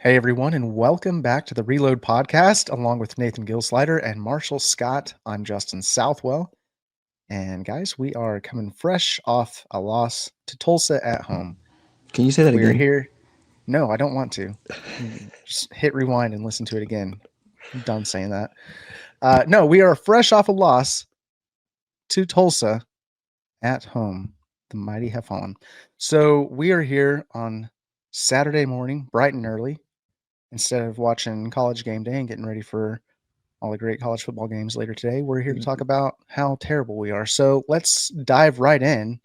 Hey everyone, and welcome back to the Reload Podcast, along with Nathan Gilsleider and Marshall Scott. I'm Justin Southwell, and guys, we are coming fresh off a loss to Tulsa at home. Can you say that We're again? here. No, I don't want to. Just hit rewind and listen to it again. I'm done saying that. No, we are fresh off a loss to Tulsa at home. The mighty have fallen. So we are here on Saturday morning, bright and early, instead of watching College Game Day and getting ready for all the great college football games later today. We're here to talk about how terrible we are. So let's dive right in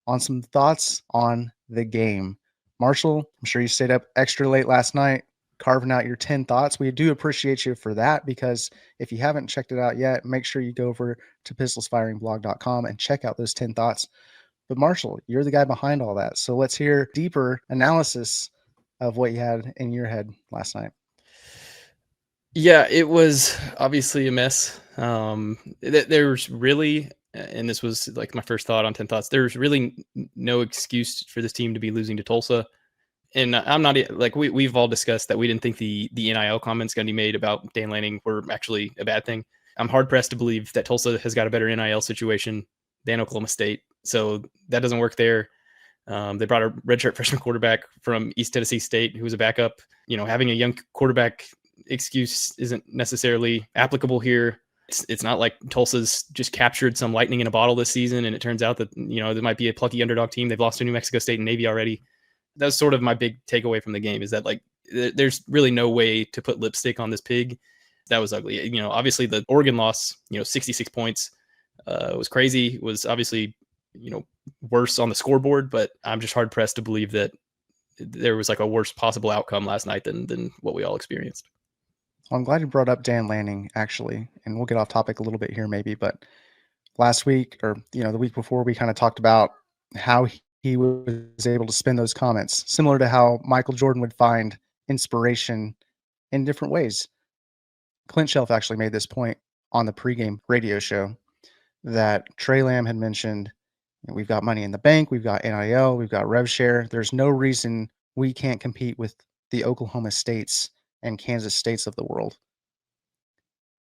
on some thoughts on the game. Marshall, I'm sure you stayed up extra late last night carving out your 10 thoughts. We do appreciate you for that, because if you haven't checked it out yet, make sure you go over to pistolsfiringblog.com and check out those 10 thoughts. But Marshall, you're the guy behind all that. So let's hear deeper analysis of what you had in your head last night. Yeah, it was obviously a mess. There's really, and this was like my first thought on 10 thoughts, there's really no excuse for this team to be losing to Tulsa. And I'm not like we've all discussed that we didn't think the NIL comments Gundy made about Dan Lanning were actually a bad thing. I'm hard pressed to believe that Tulsa has got a better NIL situation than Oklahoma State. So that doesn't work there. They brought a redshirt freshman quarterback from East Tennessee State who was a backup. You know, having a young quarterback excuse isn't necessarily applicable here. It's not like Tulsa's just captured some lightning in a bottle this season, and it turns out that, you know, there might be a plucky underdog team. They've lost to New Mexico State and Navy already. That's sort of my big takeaway from the game, is that, like, there's really no way to put lipstick on this pig. That was ugly. You know, obviously the Oregon loss, 66 points, was crazy. It was obviously, worse on the scoreboard, but I'm just hard pressed to believe that there was like a worse possible outcome last night than what we all experienced. Well, I'm glad you brought up Dan Lanning, actually, and we'll get off topic a little bit here maybe, but last week, or the week before, we kind of talked about how he was able to spin those comments, similar to how Michael Jordan would find inspiration in different ways. Clint Shelf actually made this point on the pregame radio show that Trey Lamb had mentioned, we've got money in the bank, we've got NIL, we've got rev share. There's no reason we can't compete with the Oklahoma States and Kansas States of the world.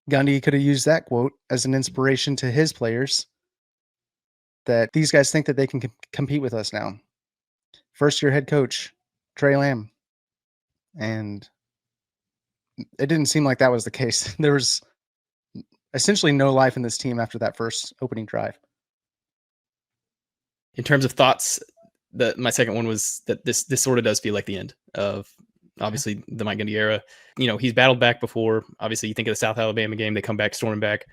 Gundy could have used that quote as an inspiration to his players, that these guys think that they can compete with us now. First-year head coach, Trey Lamb. And it didn't seem like that was the case. There was essentially no life in this team after that first opening drive. In terms of thoughts, my second one was that this sort of does feel like the end of, obviously, the Mike Gundy era. He's battled back before. Obviously, you think of the South Alabama game, they come back, storming back.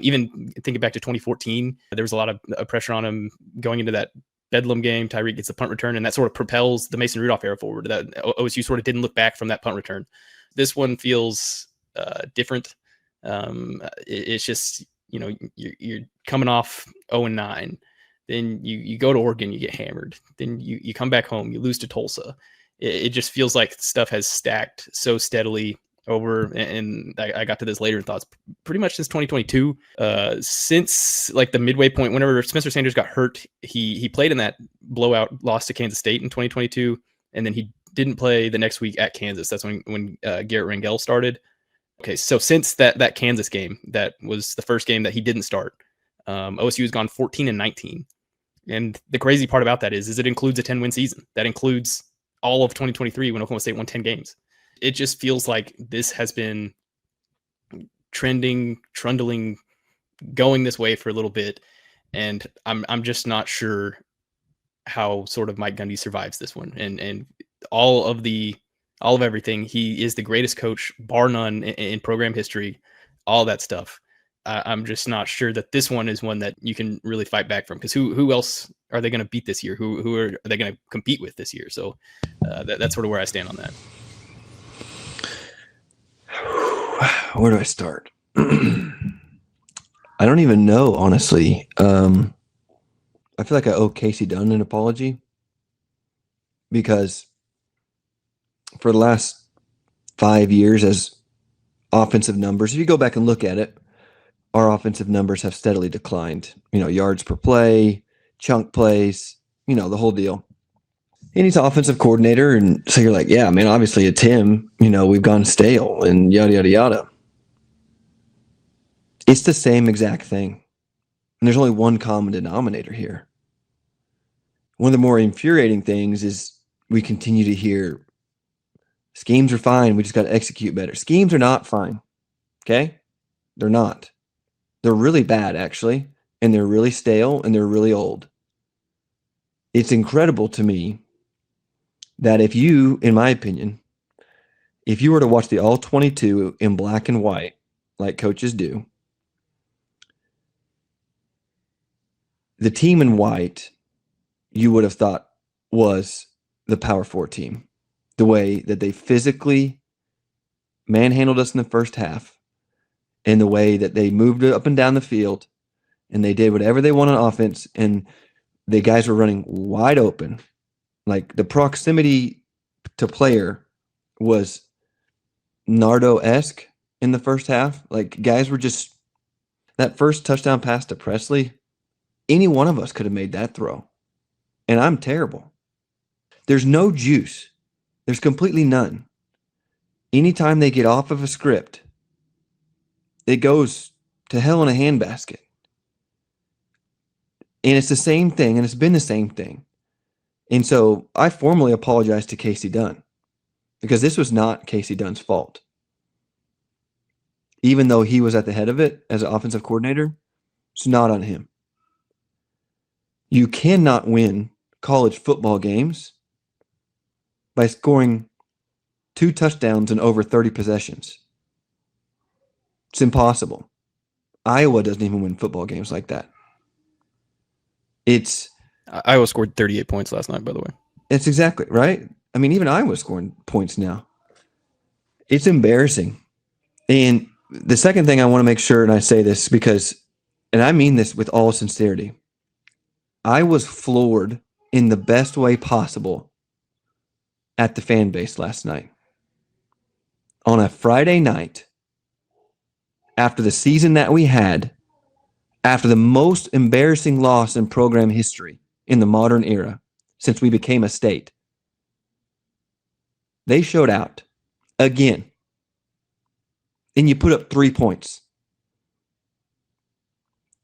Even thinking back to 2014, there was a lot of pressure on him going into that Bedlam game. Tyreek gets the punt return, and that sort of propels the Mason Rudolph era forward. That OSU sort of didn't look back from that punt return. This one feels different. It's just, you're coming off 0-9. Then you go to Oregon, you get hammered. Then you come back home, you lose to Tulsa. It just feels like stuff has stacked so steadily over, and I got to this later in thoughts, pretty much since 2022, since like the midway point, whenever Spencer Sanders got hurt, he played in that blowout loss to Kansas State in 2022, and then he didn't play the next week at Kansas. That's when Garrett Rangel started. Okay, so since that Kansas game, that was the first game that he didn't start, OSU has gone 14-19. And the crazy part about that is it includes a 10-win season. That includes all of 2023 when Oklahoma State won 10 games. It just feels like this has been trundling, going this way for a little bit. And I'm just not sure how sort of Mike Gundy survives this one. And all of everything, he is the greatest coach, bar none, in program history, all that stuff. I'm just not sure that this one is one that you can really fight back from, because who else are they going to beat this year? Who are they going to compete with this year? So that's sort of where I stand on that. Where do I start? I don't even know, honestly. I feel like I owe Casey Dunn an apology, because for the last 5 years, as offensive numbers, if you go back and look at it, our offensive numbers have steadily declined. Yards per play, chunk plays, the whole deal. And he's offensive coordinator. And so you're like, yeah, man, obviously it's him. We've gone stale and yada, yada, yada. It's the same exact thing. And there's only one common denominator here. One of the more infuriating things is we continue to hear schemes are fine. We just got to execute better. Schemes are not fine. Okay? They're not. They're really bad, actually. And they're really stale and they're really old. It's incredible to me that if you, in my opinion, if you were to watch the all 22 in black and white, like coaches do, the team in white you would have thought was the Power 4 team. The way that they physically manhandled us in the first half, and the way that they moved up and down the field, and they did whatever they want on offense, and the guys were running wide open. Like the proximity to player was Nardo-esque in the first half. Like guys were just, that first touchdown pass to Presley, any one of us could have made that throw. And I'm terrible. There's no juice. There's completely none. Anytime they get off of a script, it goes to hell in a handbasket. And it's the same thing, and it's been the same thing. And so I formally apologize to Casey Dunn, because this was not Casey Dunn's fault. Even though he was at the head of it as an offensive coordinator, it's not on him. You cannot win college football games by scoring 2 touchdowns in over 30 possessions. It's impossible. Iowa doesn't even win football games like that. Iowa scored 38 points last night, by the way. It's exactly right. I mean, even Iowa's scoring points now. It's embarrassing. And the second thing I want to make sure, and I say this because, and I mean this with all sincerity, I was floored in the best way possible at the fan base last night. On a Friday night, after the season that we had, after the most embarrassing loss in program history in the modern era since we became a state, they showed out again. And you put up 3 points.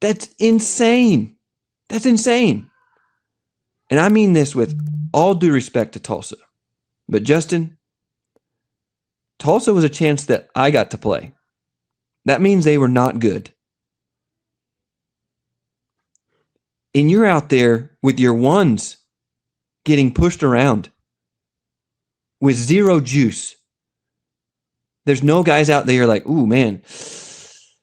That's insane. That's insane. And I mean this with all due respect to Tulsa. But Justin, Tulsa was a chance that I got to play. That means they were not good. And you're out there with your ones getting pushed around with zero juice. There's no guys out there like, ooh, man,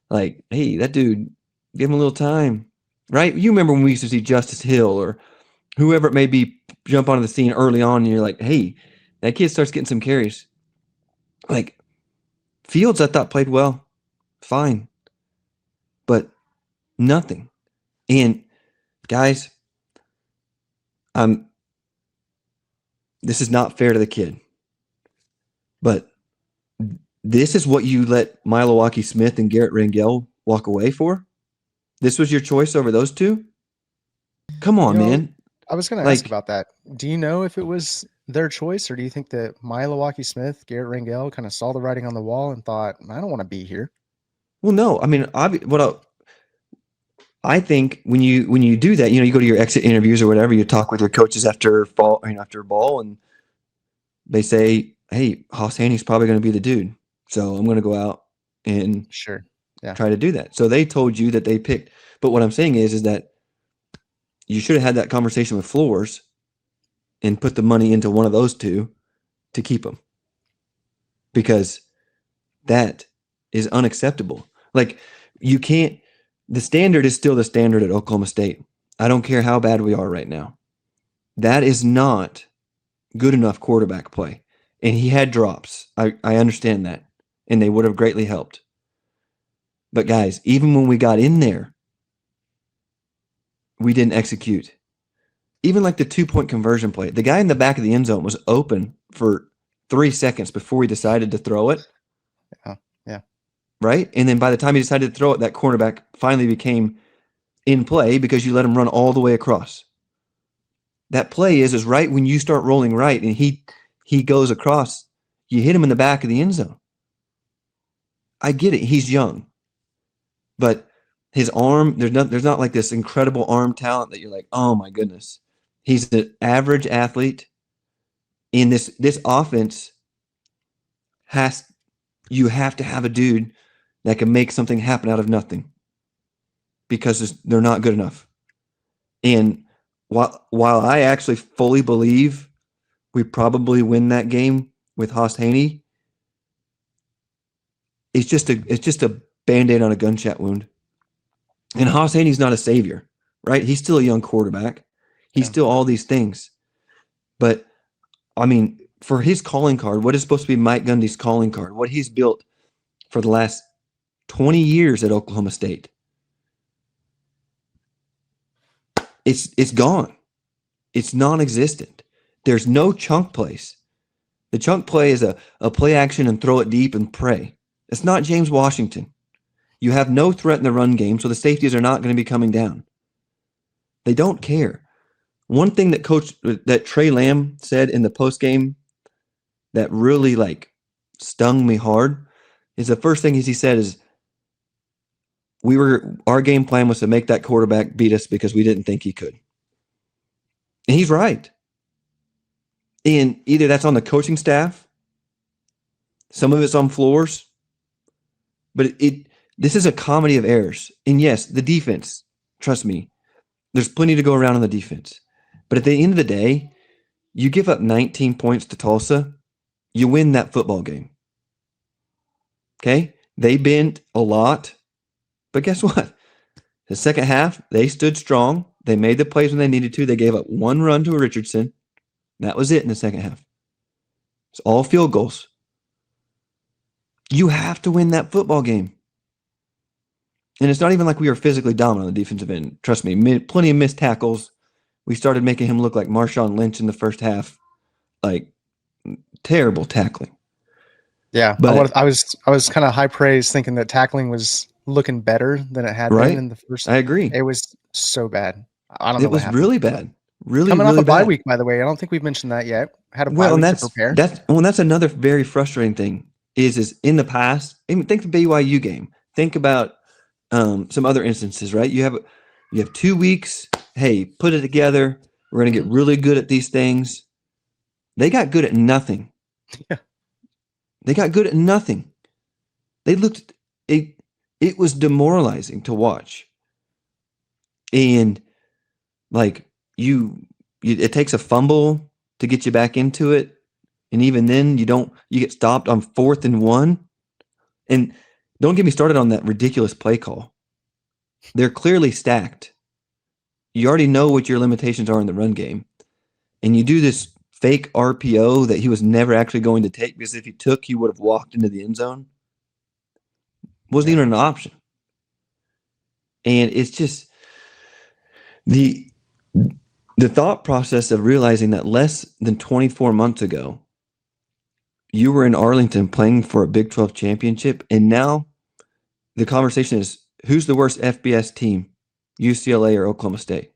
like, hey, that dude, give him a little time, right? You remember when we used to see Justice Hill or whoever it may be jump onto the scene early on, and you're like, hey, that kid starts getting some carries. Like, Fields, I thought, played well, fine, but nothing. And guys, this is not fair to the kid, but this is what you let Milwaukee Smith and Garrett Rangel walk away for? This was your choice over those two? Come on, man. I was going to ask about that. Do you know if it was their choice, or do you think that Milwaukee Smith, Garrett Rangel kind of saw the writing on the wall and thought, I don't want to be here? Well, no. I mean, I think when you do that, you go to your exit interviews or whatever, you talk with your coaches after a ball, and they say, hey, Hoss Haney's probably going to be the dude. So I'm going to go out and try to do that. So they told you that they picked. But what I'm saying is that you should have had that conversation with Floors and put the money into one of those two to keep them. Because that is unacceptable. Like, you can't. The standard is still the standard at Oklahoma State. I don't care how bad we are right now. That is not good enough quarterback play. And he had drops. I understand that. And they would have greatly helped. But guys, even when we got in there, we didn't execute. Even like the 2-point conversion play. The guy in the back of the end zone was open for 3 seconds before we decided to throw it. Yeah. Right? And then by the time he decided to throw it, that cornerback finally became in play because you let him run all the way across. that play is right when you start rolling right and he goes across, you hit him in the back of the end zone. I get it. He's young. But his arm, there's not like this incredible arm talent that you're like, oh my goodness. He's an average athlete. In this offense you have to have a dude that can make something happen out of nothing because they're not good enough. And while I actually fully believe we probably win that game with Haas Haney, it's just a Band-Aid on a gunshot wound. And Haas Haney's not a savior, right? He's still a young quarterback. He's still all these things. But, I mean, for his calling card, what is supposed to be Mike Gundy's calling card, what he's built for the last 20 years at Oklahoma State, it's gone. It's non-existent. There's no chunk plays. The chunk play is a play action and throw it deep and pray. It's not James Washington. You have no threat in the run game, so the safeties are not going to be coming down. They don't care. One thing that Trey Lamb said in the postgame that really stung me hard is the first thing he said is our game plan was to make that quarterback beat us because we didn't think he could. And he's right. And either that's on the coaching staff, some of it's on floors, but this is a comedy of errors. And yes, the defense, trust me, there's plenty to go around on the defense. But at the end of the day, you give up 19 points to Tulsa, you win that football game. Okay? They bent a lot, but guess what? The second half, they stood strong. They made the plays when they needed to. They gave up one run to Richardson. That was it in the second half. It's all field goals. You have to win that football game. And it's not even like we were physically dominant on the defensive end. Trust me, plenty of missed tackles. We started making him look like Marshawn Lynch in the first half. Terrible tackling. Yeah, but I was kind of high praise, thinking that tackling was looking better than it had been in the first. I agree. It was so bad. I don't know. It was really bad. Really, coming really off a bye bad. week, by the way. I don't think we've mentioned that yet. Had a bye week to prepare. That's another very frustrating thing. Is in the past. Even think of the BYU game. Think about some other instances. Right? You have 2 weeks. Hey, put it together. We're going to get really good at these things. They got good at nothing. Yeah. They got good at nothing. They looked. It was demoralizing to watch. And it takes a fumble to get you back into it. And even then you get stopped on 4th and 1. And don't get me started on that ridiculous play call. They're clearly stacked. You already know what your limitations are in the run game. And you do this fake RPO that he was never actually going to take, because if he took, he would have walked into the end zone. Wasn't even an option. And it's just the thought process of realizing that less than 24 months ago, you were in Arlington playing for a Big 12 championship, and now the conversation is, who's the worst FBS team, UCLA or Oklahoma State?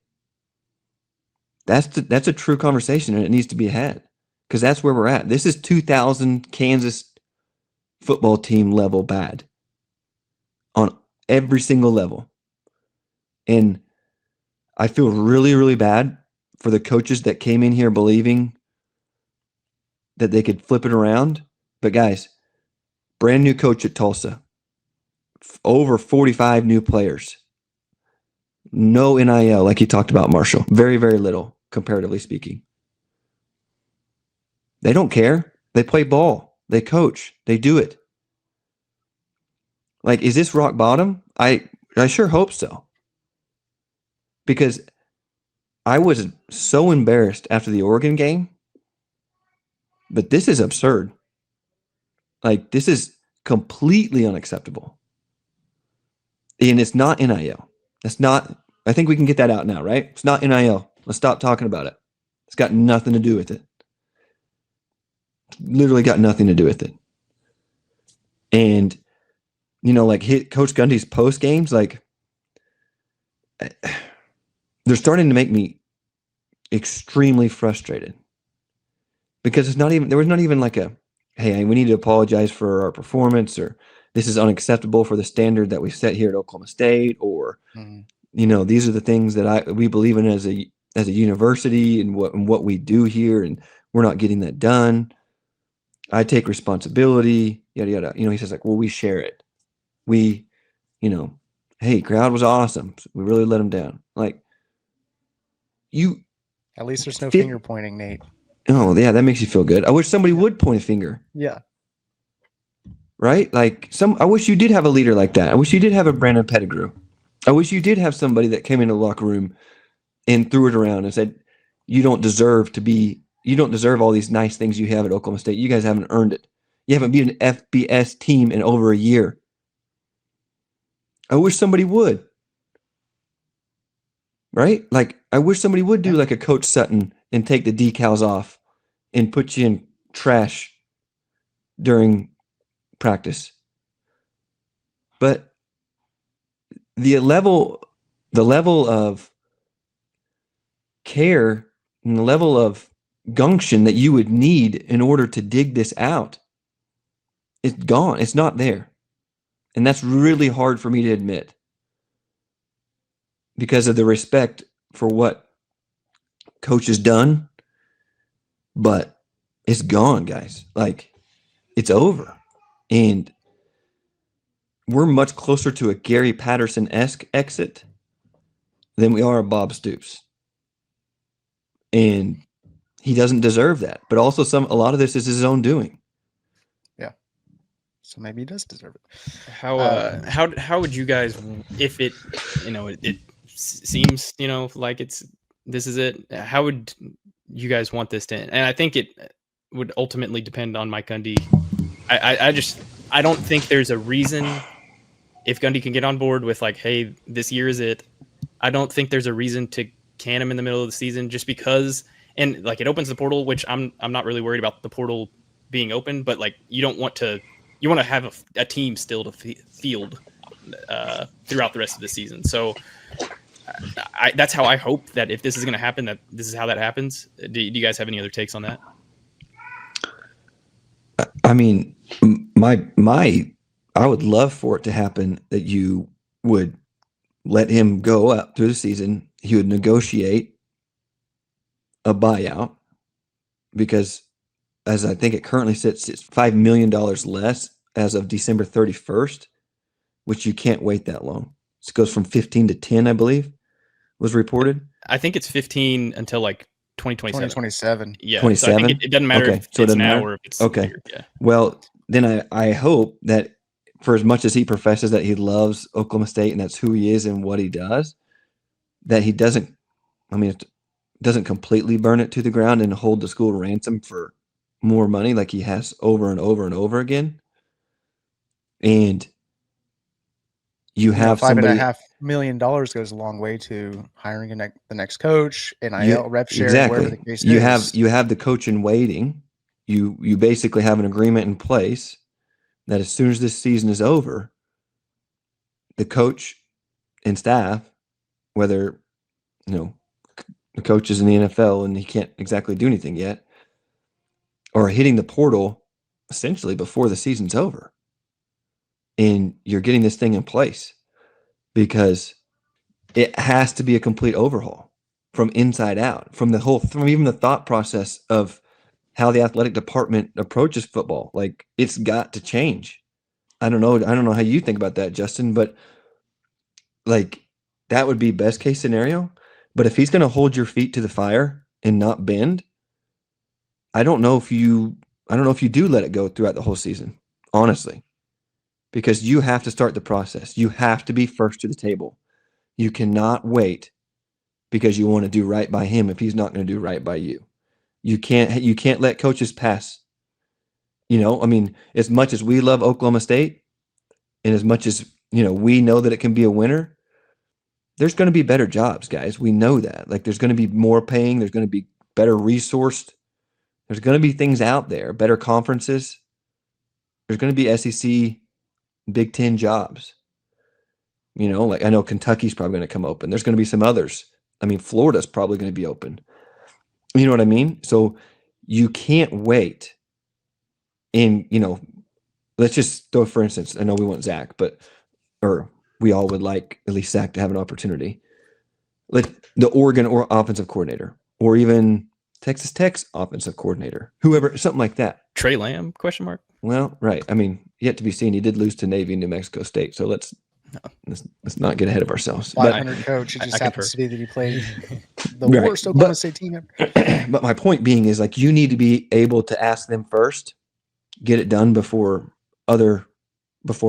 That's a true conversation, and it needs to be had, because that's where we're at. This is 2000 Kansas football team level bad on every single level. And I feel really, really bad for the coaches that came in here believing that they could flip it around. But guys, brand new coach at Tulsa, over 45 new players, no NIL like you talked about, Marshall. Very, very little, comparatively speaking. They don't care. They play ball. They coach. They do it. Is this rock bottom? I sure hope so. Because I was so embarrassed after the Oregon game. But this is absurd. This is completely unacceptable. And it's not NIL. That's not, I think we can get that out now, right? It's not NIL. Let's stop talking about it. It's got nothing to do with it. Literally got nothing to do with it. And, Coach Gundy's post games, they're starting to make me, extremely frustrated because there was not even like a, hey, we need to apologize for our performance, or this is unacceptable for the standard that we set here at Oklahoma State, or these are the things that we believe in as a university and what we do here, and we're not getting that done. I take responsibility, yada yada. He says like, well, we share it. We, hey, crowd was awesome. We really let them down. Like, at least there's no finger pointing, Nate. Oh yeah, that makes you feel good. I wish somebody would point a finger. Yeah. Right? Like I wish you did have a leader like that. I wish you did have a Brandon Pettigrew. I wish you did have somebody that came into the locker room and threw it around and said, you don't deserve all these nice things you have at Oklahoma State. You guys haven't earned it. You haven't beat an FBS team in over a year. I wish somebody would. Right? Like, I wish somebody would do like a Coach Sutton and take the decals off and put you in trash during practice. But the level of care and the level of gumption that you would need in order to dig this out, it's gone. It's not there. And that's really hard for me to admit because of the respect for what Coach has done. But it's gone, guys. Like, it's over. And we're much closer to a Gary Patterson-esque exit than we are a Bob Stoops. And he doesn't deserve that. But also a lot of this is his own doing. Yeah. So maybe he does deserve it. How would you guys, if it it seems like this is it, how would you guys want this to end? And I think it would ultimately depend on Mike Gundy. I don't think there's a reason, if Gundy can get on board with like, hey, this year is it, I don't think there's a reason to can him in the middle of the season just because, and like it opens the portal, which I'm not really worried about the portal being open, but like you want to have a team still to field throughout the rest of the season. So that's how I hope that if this is going to happen, that this is how that happens. Do you guys have any other takes on that? I mean, I would love for it to happen that you would let him go up through the season. He would negotiate a buyout because, as I think it currently sits, it's $5 million less as of December 31st, which you can't wait that long. It goes from 15 to 10, I believe, was reported. I think it's 15 until like 2027. Yeah, 27. So I think it doesn't matter if it's now or if it's later. Yeah. Well, then I hope that for as much as he professes that he loves Oklahoma State and that's who he is and what he does, that he doesn't completely burn it to the ground and hold the school ransom for more money like he has over and over and over again. And you have $5.5 million goes a long way to hiring the next coach, NIL, rep share, exactly. whatever the case is. You have the coach in waiting. You basically have an agreement in place that as soon as this season is over, the coach and staff, whether the coach is in the NFL and he can't exactly do anything yet, are hitting the portal essentially before the season's over. And you're getting this thing in place because it has to be a complete overhaul from inside out, from even the thought process of how the athletic department approaches football. Like, it's got to change. I don't know how you think about that, Justin, but like that would be best case scenario. But if he's going to hold your feet to the fire and not bend, I don't know if you do let it go throughout the whole season, honestly, because you have to start the process. You have to be first to the table. You cannot wait because you want to do right by him if he's not going to do right by you. You can't let coaches pass. As much as we love Oklahoma State and as much as, we know that it can be a winner, there's going to be better jobs, guys. We know that. Like, there's going to be more paying. There's going to be better resourced. There's going to be things out there, better conferences. There's going to be SEC, Big Ten jobs. Like I know Kentucky's probably going to come open. There's going to be some others. Florida's probably going to be open. You know what I mean? So you can't wait. And, let's just throw, for instance, I know we want Zach, or we all would like at least Zach to have an opportunity. Let the Oregon or offensive coordinator, or even Texas Tech's offensive coordinator, whoever, something like that. Trey Lamb, question mark? Well, right. I mean, yet to be seen. He did lose to Navy and New Mexico State. So let's not get ahead of ourselves. 500 coach. It I just concur. happens to be that he played the Right. worst Oklahoma State team ever. But my point being is, like, you need to be able to ask them first, get it done before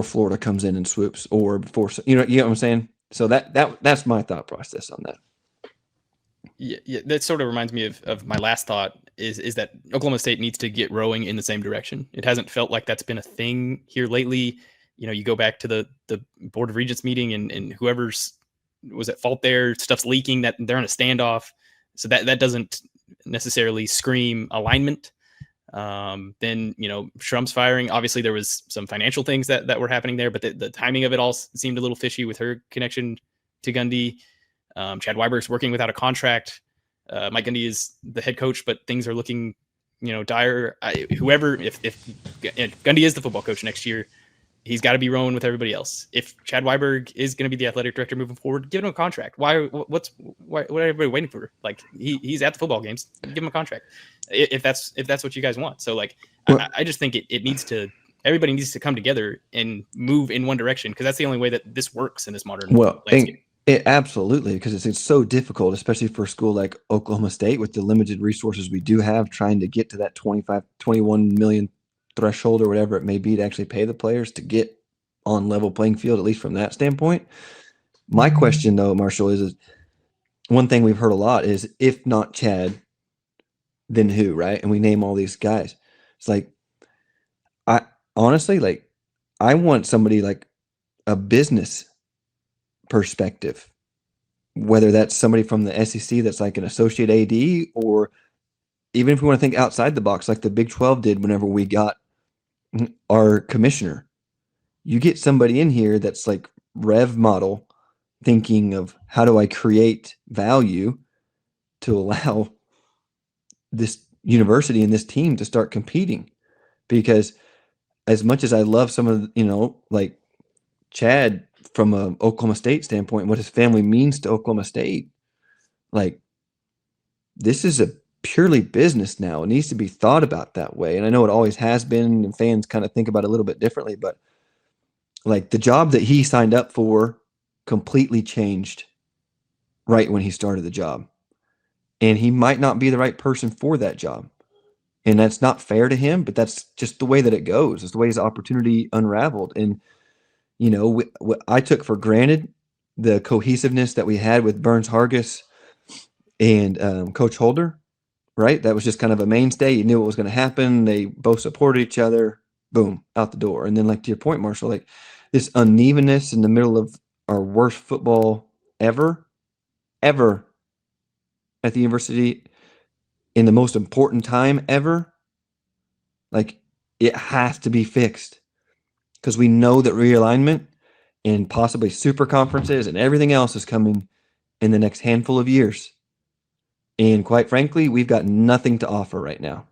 Florida comes in and swoops, or before, you know what I'm saying? So that's my thought process on that. Yeah, that sort of reminds me of my last thought is that Oklahoma State needs to get rowing in the same direction. It hasn't felt like that's been a thing here lately. You go back to the Board of Regents meeting, and whoever's was at fault there, stuff's leaking, that they're in a standoff. So that doesn't necessarily scream alignment. Then, Shrump's firing. Obviously, there was some financial things that were happening there, but the timing of it all seemed a little fishy with her connection to Gundy. Chad Weiberg's working without a contract. Mike Gundy is the head coach, but things are looking, dire. If Gundy is the football coach next year, he's got to be rowing with everybody else. If Chad Weiberg is going to be the athletic director moving forward, give him a contract. What are everybody waiting for? Like, he's at the football games, give him a contract. If that's what you guys want. So, like, well, I just think everybody needs to come together and move in one direction, because that's the only way that this works in this modern landscape. Absolutely, because it's so difficult, especially for a school like Oklahoma State with the limited resources we do have, trying to get to that 21 million threshold or whatever it may be to actually pay the players to get on level playing field, at least from that standpoint. My question, though, Marshall, is one thing we've heard a lot is, if not Chad, then who, right? And we name all these guys. It's like, I honestly, like, I want somebody like a business perspective, whether that's somebody from the SEC that's like an associate AD, or even if we want to think outside the box, like the Big 12 did whenever we got our commissioner. You get somebody in here that's like Rev model, thinking of how do I create value to allow this university and this team to start competing. Because as much as I love some of like Chad from a Oklahoma State standpoint, what his family means to Oklahoma State, like, this is a purely business now. It needs to be thought about that way. And I know it always has been, and fans kind of think about it a little bit differently, but like, the job that he signed up for completely changed right when he started the job. And he might not be the right person for that job. And that's not fair to him, but that's just the way that it goes. It's the way his opportunity unraveled. And, what I took for granted, the cohesiveness that we had with Burns Hargis and Coach Holder, right? That was just kind of a mainstay. You knew what was going to happen. They both supported each other. Boom, out the door. And then, like, to your point, Marshall, like, this unevenness in the middle of our worst football ever at the university in the most important time ever, like, it has to be fixed, because we know that realignment and possibly super conferences and everything else is coming in the next handful of years. And quite frankly, we've got nothing to offer right now.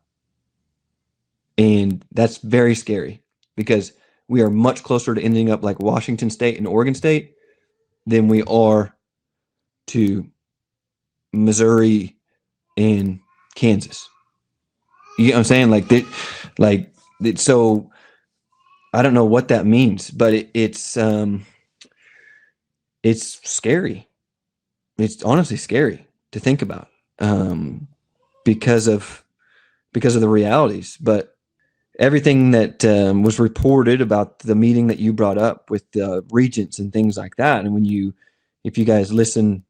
And that's very scary, because we are much closer to ending up like Washington State and Oregon State than we are to Missouri and Kansas. You know what I'm saying? So I don't know what that means, but it's scary. It's honestly scary to think about, because of the realities. But everything that was reported about the meeting that you brought up with the regents and things like that, and if you guys listen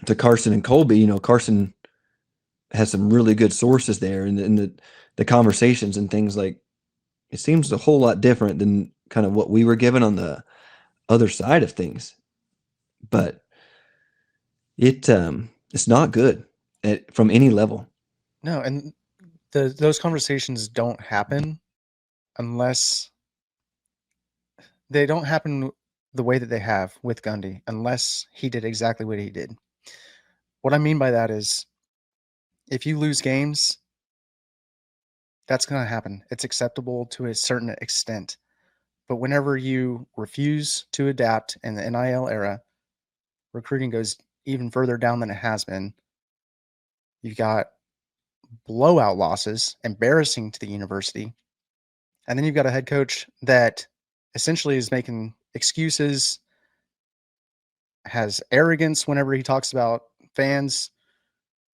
to Carson and Colby, Carson has some really good sources there, and the conversations and things, like, it seems a whole lot different than kind of what we were given on the other side of things. But it's not good from any level. No, and those conversations don't happen unless they don't happen the way that they have with Gundy, unless he did exactly what he did. What I mean by that is, if you lose games, that's going to happen. It's acceptable to a certain extent. But whenever you refuse to adapt in the NIL era, recruiting goes even further down than it has been. You've got blowout losses, embarrassing to the university. And then you've got a head coach that essentially is making excuses, has arrogance whenever he talks about fans,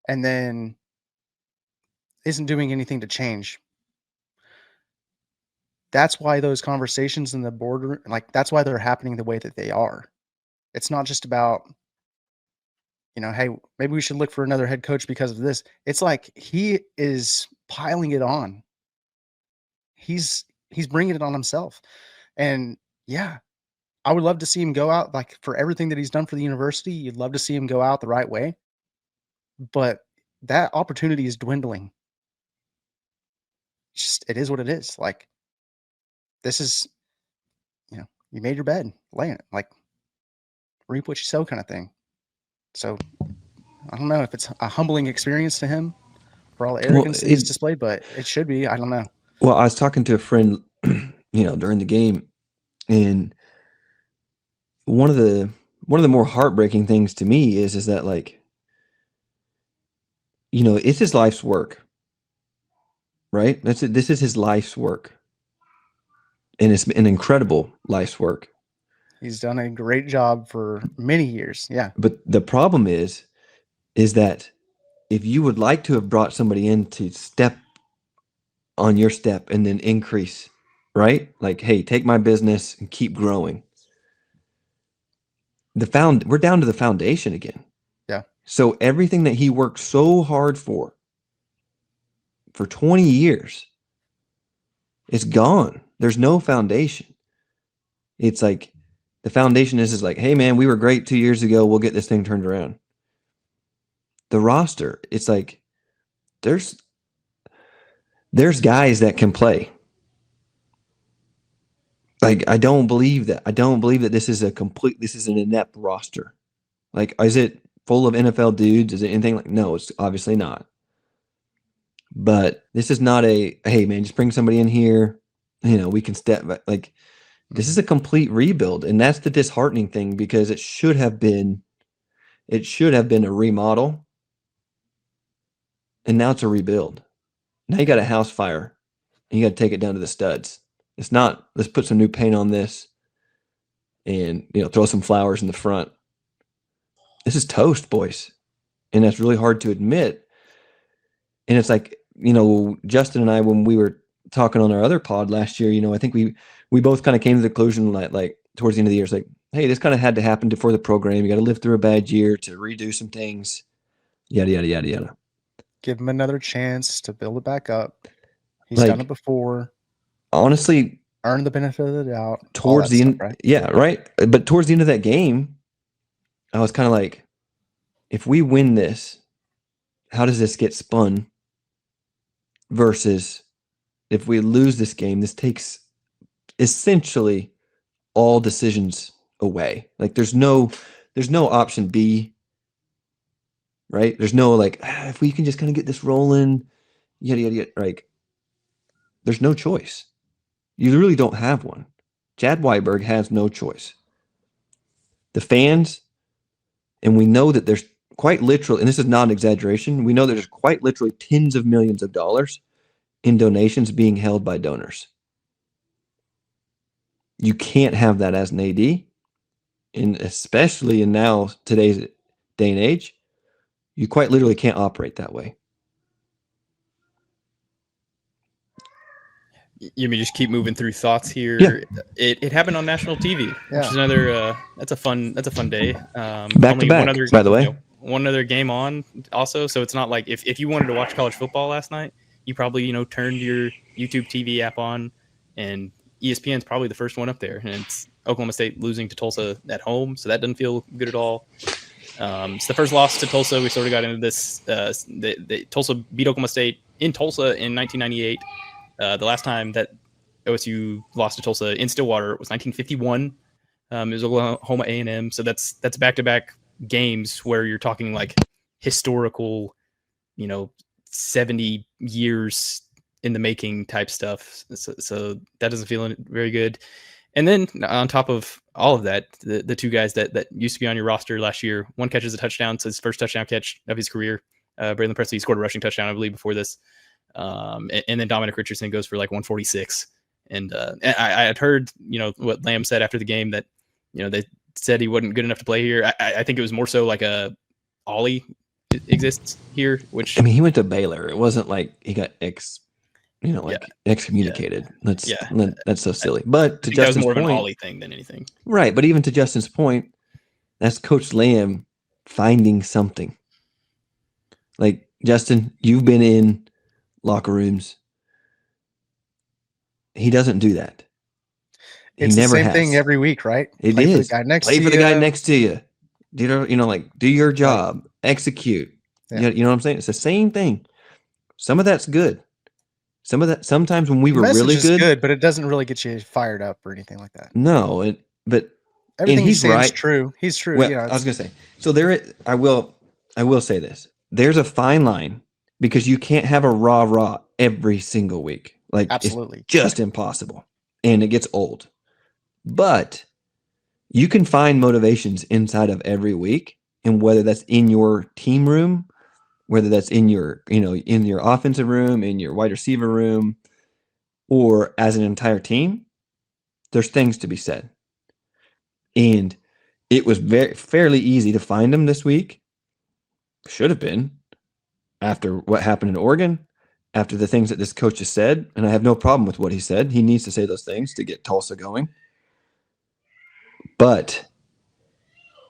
and then isn't doing anything to change. That's why those conversations in the boardroom, like that's why they're happening the way that they are. It's not just about, hey, maybe we should look for another head coach because of this. It's like he is piling it on. He's bringing it on himself. And yeah, I would love to see him go out, like, for everything that he's done for the university. You'd love to see him go out the right way, but that opportunity is dwindling. It is what it is. Like, this is, you made your bed, lay in it, like, reap what you sow kind of thing. So I don't know if it's a humbling experience to him for all the arrogance that he's displayed, but it should be. I don't know. Well, I was talking to a friend, during the game, and one of the more heartbreaking things to me is that, like, it's his life's work, right? This is his life's work, and it's an incredible life's work. He's done a great job for many years. Yeah. But the problem is that if you would like to have brought somebody in to step on your step and then increase, right? Like, hey, take my business and keep growing. We're down to the foundation again. Yeah. So everything that he worked so hard for 20 years, it's gone. There's no foundation. It's like the foundation is like, hey man, we were great 2 years ago. We'll get this thing turned around. The roster, it's like there's guys that can play. Like, I don't believe that. This is an inept roster. Like, is it full of NFL dudes? Is it anything like? No, it's obviously not. But this is not hey man, just bring somebody in here. We can step back. Like, this is a complete rebuild, and that's the disheartening thing, because it should have been a remodel, and now it's a rebuild. Now you got a house fire, and you got to take it down to the studs. It's not, let's put some new paint on this and, throw some flowers in the front. This is toast, boys. And that's really hard to admit. And it's like, Justin and I, when we were talking on our other pod last year, I think we both kind of came to the conclusion, like towards the end of the year, it's like, hey, this kind of had to happen for the program. You got to live through a bad year to redo some things, yada, yada, yada, yada. Give him another chance to build it back up. He's done it before. Honestly, earn the benefit of the doubt. Towards the end, right? Yeah, right. But towards the end of that game, I was kind of like, if we win this, how does this get spun? Versus if we lose this game, this takes essentially all decisions away. Like, there's no option B, right? There's no like, if we can just kind of get this rolling, yada, yada, yada. Like, there's no choice. You really don't have one. Chad Weiberg has no choice. The fans, and we know that there's quite literally, and this is not an exaggeration, we know there's quite literally tens of millions of dollars in donations being held by donors. You can't have that as an AD, and especially in today's day and age, you quite literally can't operate that way. You mean just keep moving through thoughts here? Yeah. It happened on national TV, which is another. That's a fun day. Back to back, by the way. One other game on also, so it's not like if you wanted to watch college football last night, you probably turned your YouTube TV app on, and ESPN's probably the first one up there, and it's Oklahoma State losing to Tulsa at home, so that doesn't feel good at all. It's the first loss to Tulsa. We sort of got into this. The Tulsa beat Oklahoma State in Tulsa in 1998. The last time that OSU lost to Tulsa in Stillwater was 1951. It was Oklahoma A&M. So that's back-to-back games where you're talking like historical, 70 years in the making type stuff. So that doesn't feel very good. And then on top of all of that, the two guys that used to be on your roster last year, one catches a touchdown. So his first touchdown catch of his career. Braylon Presley scored a rushing touchdown, I believe, before this. And then Dominic Richardson goes for like 146. And I had heard, what Lamb said after the game that, they said he wasn't good enough to play here. I think it was more so like a Ollie exists here, which I mean, he went to Baylor. It wasn't like he got excommunicated. That's so silly. But to Justin's more point, of an Ollie thing than anything. Right. But even to Justin's point, that's Coach Lamb finding something. Like, Justin, you've been in locker rooms. He doesn't do that. It's the same thing every week, right? It Play is. For the guy next Play to for the you. guy next to you. Do your job. Execute. Yeah. You know what I'm saying? It's the same thing. Some of that's good. Sometimes when we were really good, but it doesn't really get you fired up or anything like that. No, but everything he's right. Is true. He's true. Well, I was gonna say. So I will say this. There's a fine line because you can't have a rah every single week. Like, absolutely, it's just impossible, and it gets old. But you can find motivations inside of every week, and whether that's in your team room, whether that's in your, in your offensive room, in your wide receiver room, or as an entire team, there's things to be said. And it was fairly easy to find them this week. Should have been, after what happened in Oregon, after the things that this coach has said. And I have no problem with what he said. He needs to say those things to get Tulsa going. But,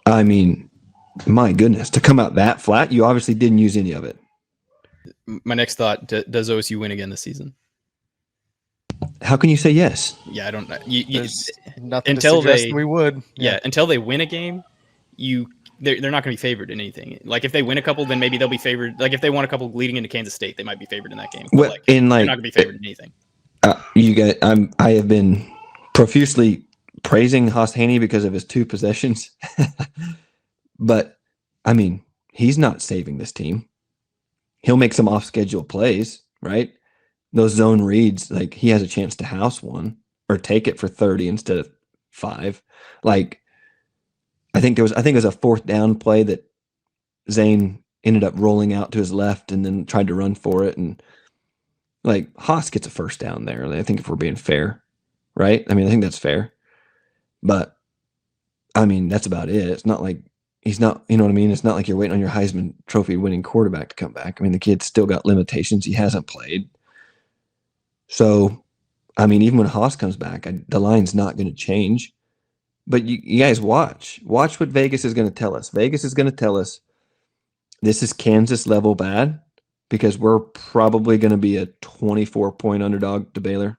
I mean, my goodness, to come out that flat, you obviously didn't use any of it. My next thought, does OSU win again this season? How can you say yes? Yeah, I don't know. There's nothing until to suggest we would. Yeah, until they win a game, they're not going to be favored in anything. Like, if they win a couple, then maybe they'll be favored. Like, if they won a couple leading into Kansas State, they might be favored in that game. But they're not going to be favored in anything. I have been profusely praising Haas Haney because of his 2 possessions. But, I mean, he's not saving this team. He'll make some off-schedule plays, right? Those zone reads, like, he has a chance to house one or take it for 30 instead of 5. Like, I think it was a 4th down play that Zane ended up rolling out to his left and then tried to run for it. And, like, Haas gets a first down there. I think if we're being fair, right? I mean, I think that's fair. But, I mean, that's about it. It's not like he's not, you know what I mean? It's not like you're waiting on your Heisman Trophy winning quarterback to come back. I mean, the kid's still got limitations. He hasn't played. So, I mean, even when Haas comes back, the line's not going to change. But you guys watch what Vegas is going to tell us. Vegas is going to tell us this is Kansas level bad because we're probably going to be a 24-point underdog to Baylor.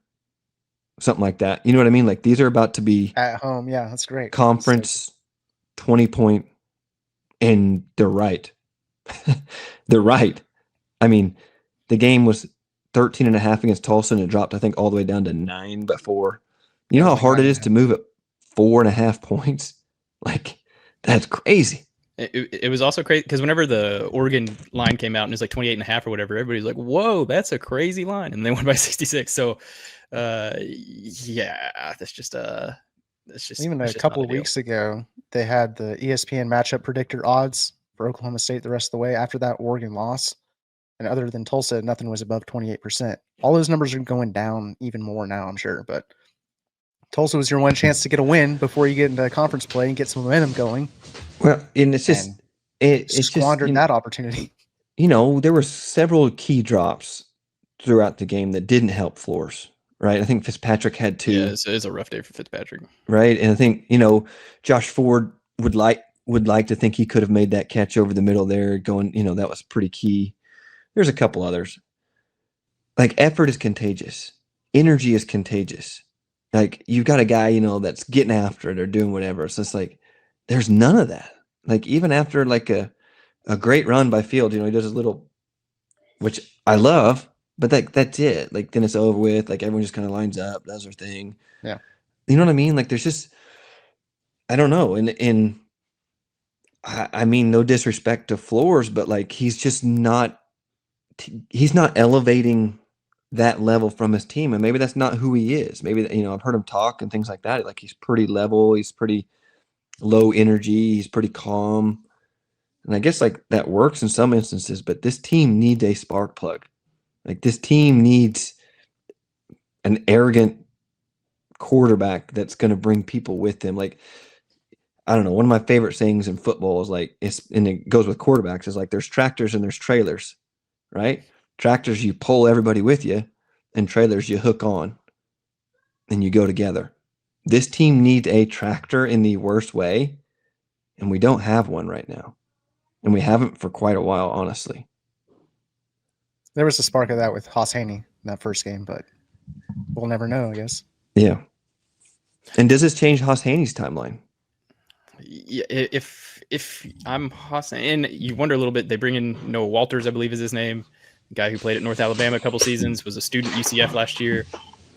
Something like that. You know what I mean? Like, these are about to be at home. Yeah, that's great. Conference 20-point, and they're right. They're right. I mean, the game was 13.5 against Tulsa, and it dropped, I think, all the way down to 9 before. You know how hard it is to move at 4.5 points? Like, that's crazy. It was also crazy because whenever the Oregon line came out and it was like 28.5 or whatever, everybody's like, whoa, that's a crazy line. And they won by 66. So, yeah, that's just even a couple of weeks ago, they had the ESPN matchup predictor odds for Oklahoma State the rest of the way after that Oregon loss. And other than Tulsa, nothing was above 28%. All those numbers are going down even more now, I'm sure. But Tulsa was your one chance to get a win before you get into conference play and get some momentum going. Well, and it's just it squandered that opportunity. You know, there were several key drops throughout the game that didn't help Flores, right? I think Fitzpatrick had 2. Yeah, it's a rough day for Fitzpatrick, right? And I think Josh Ford would like to think he could have made that catch over the middle there, going. That was pretty key. There's a couple others. Like, effort is contagious, energy is contagious. Like, you've got a guy that's getting after it or doing whatever. So it's like there's none of that. Like, even after like a great run by Field, he does his little, which I love, but that's it. Like, then it's over with. Like, everyone just kind of lines up, does their thing. Yeah. You know what I mean? Like, there's just, I don't know. And I mean, no disrespect to Flores, but like, he's just not he's not elevating that level from his team, and maybe that's not who he is. Maybe, I've heard him talk and things like that. Like, he's pretty level, he's pretty low energy, he's pretty calm, and I guess like that works in some instances. But this team needs a spark plug. Like, this team needs an arrogant quarterback that's going to bring people with him. Like, I don't know. One of my favorite sayings in football is like, and it goes with quarterbacks, is like, there's tractors and there's trailers, right? Tractors, you pull everybody with you, and trailers, you hook on and you go together. This team needs a tractor in the worst way, and we don't have one right now. And we haven't for quite a while, honestly. There was a spark of that with Haas Haney in that first game, but we'll never know, I guess. Yeah. And does this change Haas Haney's timeline? Yeah, if I'm Haas, and you wonder a little bit, they bring in Noah Walters, I believe is his name, a guy who played at North Alabama a couple seasons, was a student at UCF last year.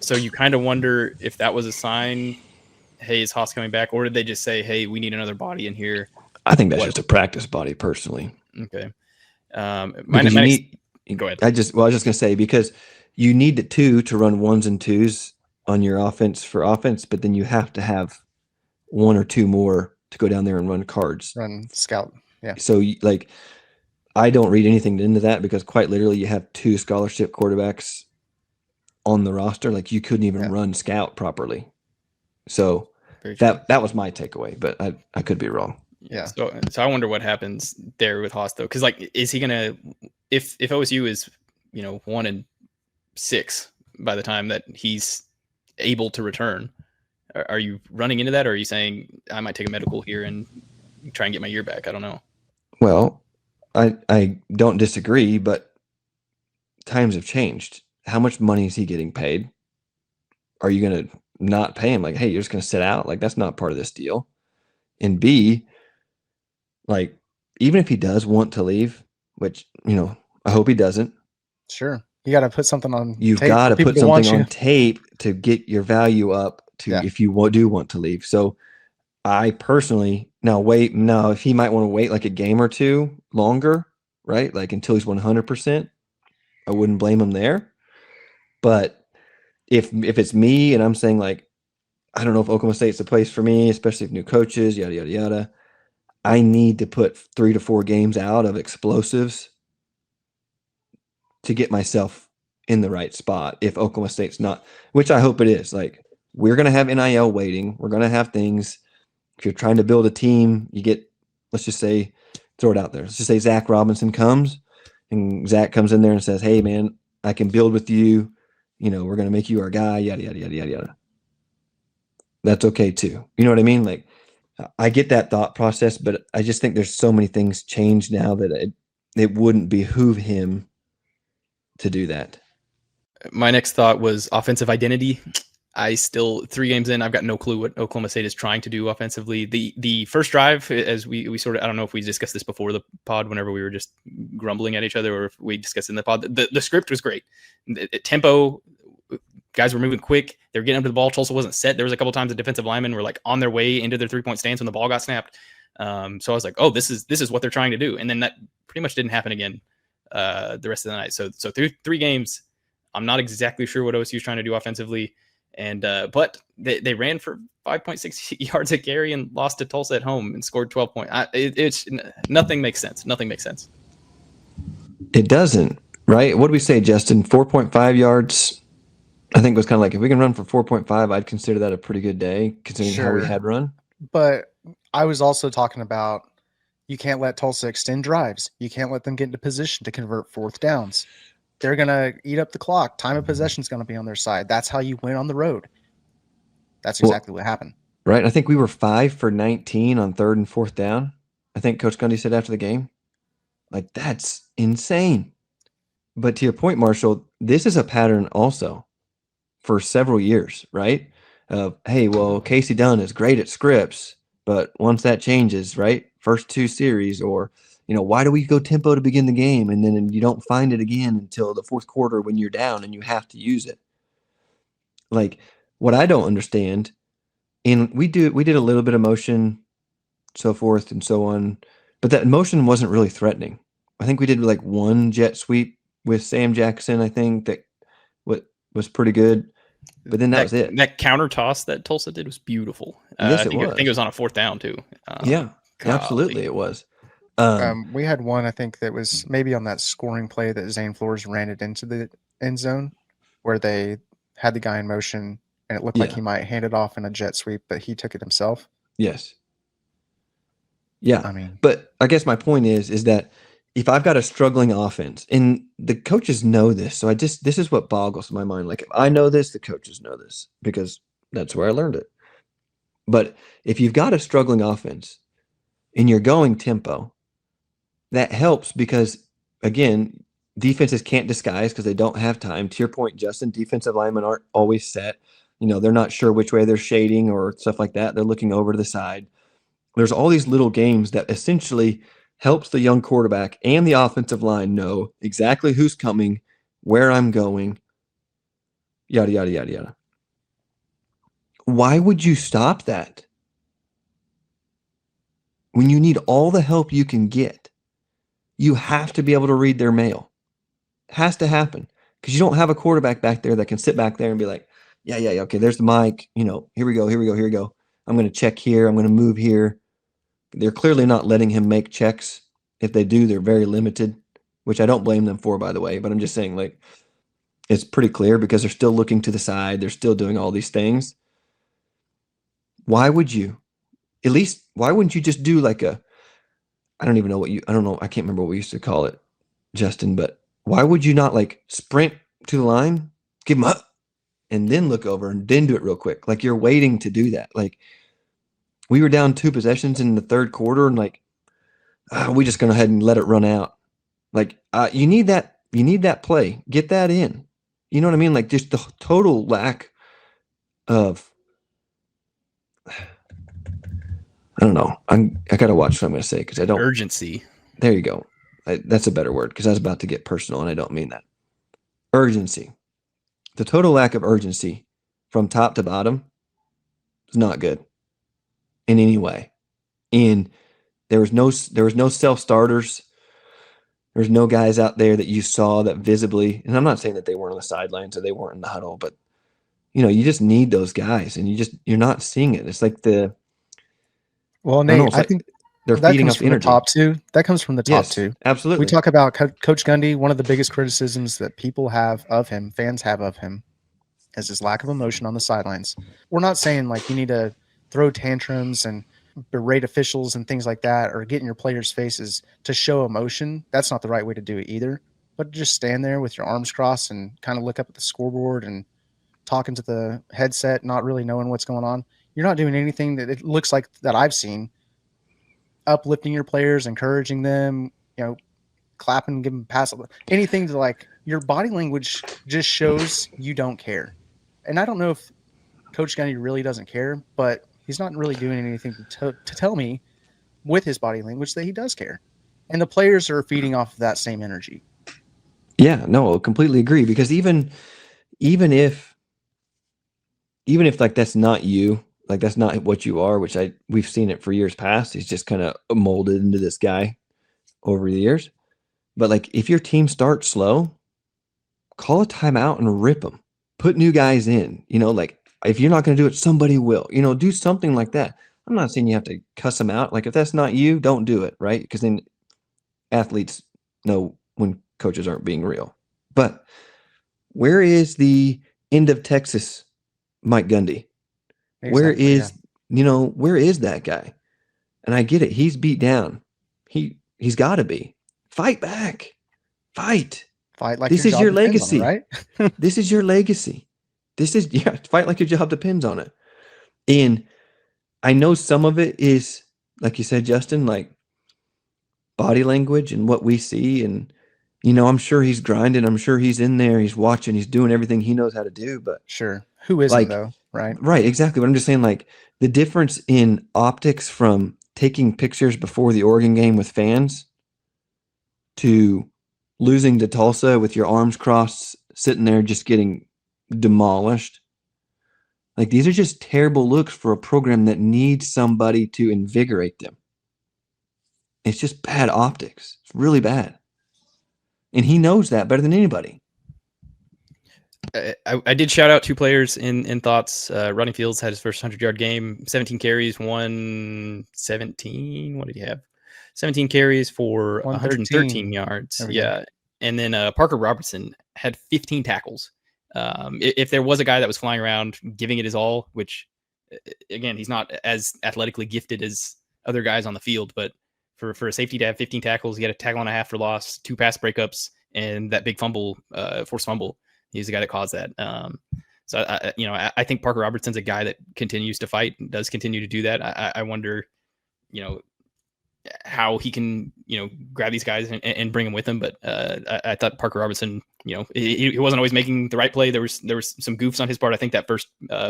So you kind of wonder if that was a sign, hey, is Haas coming back? Or did they just say, hey, we need another body in here? I think that's just a practice body, personally. Okay. Go ahead. I was just going to say, because you need the two to run ones and twos on your offense for offense, but then you have to have one or two more to go down there and run cards. Run scout. Yeah. So, like, I don't read anything into that, because quite literally you have two scholarship quarterbacks on the roster. Like, you couldn't even run scout properly. So that was my takeaway, but I could be wrong. Yeah. So I wonder what happens there with Haas, though, because like, is he gonna, if OSU is 1-6 by the time that he's able to return, are you running into that, or are you saying I might take a medical here and try and get my year back? I don't know. Well, I don't disagree, but times have changed. How much money is he getting paid? Are you going to not pay him? Like, hey, you're just going to sit out? Like, that's not part of this deal. And B, like, even if he does want to leave, which, I hope he doesn't. Sure. You got to put something on You've got to put something on tape to get your value up if you do want to leave. So I personally, if he might want to wait like a game or two longer, right? Like, until he's 100%, I wouldn't blame him there. But if it's me and I'm saying, like, I don't know if Oklahoma State's the place for me, especially if new coaches, yada, yada, yada, I need to put 3 to 4 games out of explosives to get myself in the right spot. If Oklahoma State's not, which I hope it is, like, we're going to have NIL waiting. We're going to have things. If you're trying to build a team, you get, let's just say, throw it out there. Let's just say Zach Robinson comes, and Zach comes in there and says, hey, man, I can build with you. We're going to make you our guy, yada, yada, yada, yada, yada. That's okay too. You know what I mean? Like, I get that thought process, but I just think there's so many things changed now that it wouldn't behoove him to do that. My next thought was offensive identity. I still, 3 games in, I've got no clue what Oklahoma State is trying to do offensively. The first drive, as we sort of, I don't know if we discussed this before the pod, whenever we were just grumbling at each other, or if we discussed it in the pod. The script was great. Tempo, guys were moving quick. They were getting up to the ball. Tulsa wasn't set. There was a couple times the defensive linemen were like on their way into their 3-point stance when the ball got snapped. So I was like, oh, this is what they're trying to do. And then that pretty much didn't happen again the rest of the night. So through 3 games, I'm not exactly sure what OSU is trying to do offensively. And but they ran for 5.6 yards a carry and lost to Tulsa at home and scored 12 points. It's nothing makes sense. Nothing makes sense. It doesn't, right? What do we say, Justin? 4.5 yards. I think it was kind of like, if we can run for 4.5, I'd consider that a pretty good day, considering how we had run. But I was also talking about, you can't let Tulsa extend drives. You can't let them get into position to convert 4th downs. They're going to eat up the clock. Time of possession is going to be on their side. That's how you win on the road. That's exactly what happened. Right. I think we were 5 for 19 on 3rd and 4th down. I think Coach Gundy said after the game. Like, that's insane. But to your point, Marshall, this is a pattern also for several years, right? Hey, well, Casey Dunn is great at scripts, but once that changes, right? First 2 series, or, why do we go tempo to begin the game, and then you don't find it again until the 4th quarter when you're down and you have to use it? Like, what I don't understand, and we did a little bit of motion, so forth and so on, but that motion wasn't really threatening. I think we did like 1 jet sweep with Sam Jackson, I think that was pretty good. But then that was it. That counter toss that Tulsa did was beautiful. Yes, I think it it was on a 4th down too. Yeah, golly. absolutely, it was. We had one, I think, that was maybe on that scoring play that Zane Flores ran it into the end zone, where they had the guy in motion, and it looked like Yeah. he might hand it off in a jet sweep, but he took it himself. Yes. Yeah. I mean, But I guess my point is that if I've got a struggling offense, and the coaches know this, so this is what boggles my mind. Like, if I know this, the coaches know this because that's where I learned it. But if you've got a struggling offense and you're going tempo, that helps because, again, defenses can't disguise because they don't have time. To your point, Justin, defensive linemen aren't always set. They're not sure which way they're shading or stuff like that. They're looking over to the side. There's all these little games that essentially helps the young quarterback and the offensive line know exactly who's coming, where I'm going, yada, yada, yada, yada. Why would you stop that when you need all the help you can get? You have to be able to read their mail. It has to happen because you don't have a quarterback back there that can sit back there and be like, yeah, okay, there's the mic. Here we go. I'm going to check here. I'm going to move here. They're clearly not letting him make checks. If they do, they're very limited, which I don't blame them for, by the way. But I'm just saying, like, it's pretty clear because they're still looking to the side. They're still doing all these things. Why wouldn't you just do like I don't know. I can't remember what we used to call it, Justin, but why would you not like sprint to the line, give them up, and then look over and then do it real quick? Like, you're waiting to do that. Like, we were down 2 possessions in the third quarter and like, we just go ahead and let it run out. Like, you need that play. Get that in. You know what I mean? Like, just the total lack of, I don't know. I got to watch what I'm going to say because I don't. Urgency. There you go. That's a better word because I was about to get personal and I don't mean that. Urgency. The total lack of urgency from top to bottom is not good in any way. And there was no self-starters. There's no guys out there that you saw that visibly, and I'm not saying that they weren't on the sidelines or they weren't in the huddle, but you just need those guys and you're not seeing it. It's like Nate, I think they're that feeding comes off from energy. The top two. That comes from the top two. Absolutely. We talk about Coach Gundy. One of the biggest criticisms that people have of him, fans have of him, is his lack of emotion on the sidelines. We're not saying like you need to throw tantrums and berate officials and things like that, or get in your players' faces to show emotion. That's not the right way to do it either. But just stand there with your arms crossed and kind of look up at the scoreboard and talking to the headset, not really knowing what's going on. You're not doing anything that it looks like that I've seen. Uplifting your players, encouraging them, clapping, giving them pass, anything to like your body language just shows you don't care. And I don't know if Coach Gundy really doesn't care, but he's not really doing anything to tell me with his body language that he does care. And the players are feeding off of that same energy. Yeah, no, completely agree. Because even if like that's not you, like that's not what you are, which we've seen it for years past. He's just kind of molded into this guy over the years. But like, if your team starts slow, call a timeout and rip them. Put new guys in. Like, if you're not going to do it, somebody will. Do something like that. I'm not saying you have to cuss them out. Like, if that's not you, don't do it, right? Because then athletes know when coaches aren't being real. But where is the end of Texas Mike Gundy? Exactly, where is that guy? And I get it. He's beat down. He's got to be. Fight back. Fight like this your is job your depends on legacy, it, right? This is your legacy. Fight like your job depends on it. And I know some of it is, like you said, Justin, like body language and what we see. And, I'm sure he's grinding. I'm sure he's in there. He's watching. He's doing everything he knows how to do. But sure. Who isn't, though, right? Right, exactly. But I'm just saying, like, the difference in optics from taking pictures before the Oregon game with fans to losing to Tulsa with your arms crossed, sitting there just getting demolished. Like, these are just terrible looks for a program that needs somebody to invigorate them. It's just bad optics. It's really bad. And he knows that better than anybody. I did shout out 2 players in thoughts. Rodney Fields had his first 100-yard game, 17 carries, 117. What did he have? 17 carries for 113 yards. Yeah. And then Parker Robertson had 15 tackles. If there was a guy that was flying around giving it his all, which again, he's not as athletically gifted as other guys on the field, but for a safety to have 15 tackles, he had a tackle and a half for loss, 2 pass breakups, and that big fumble, forced fumble. He's the guy that caused that. So I think Parker Robertson's a guy that continues to fight, and does continue to do that. I wonder, how he can, grab these guys and bring them with him. But I thought Parker Robertson, he wasn't always making the right play. There was some goofs on his part. I think that first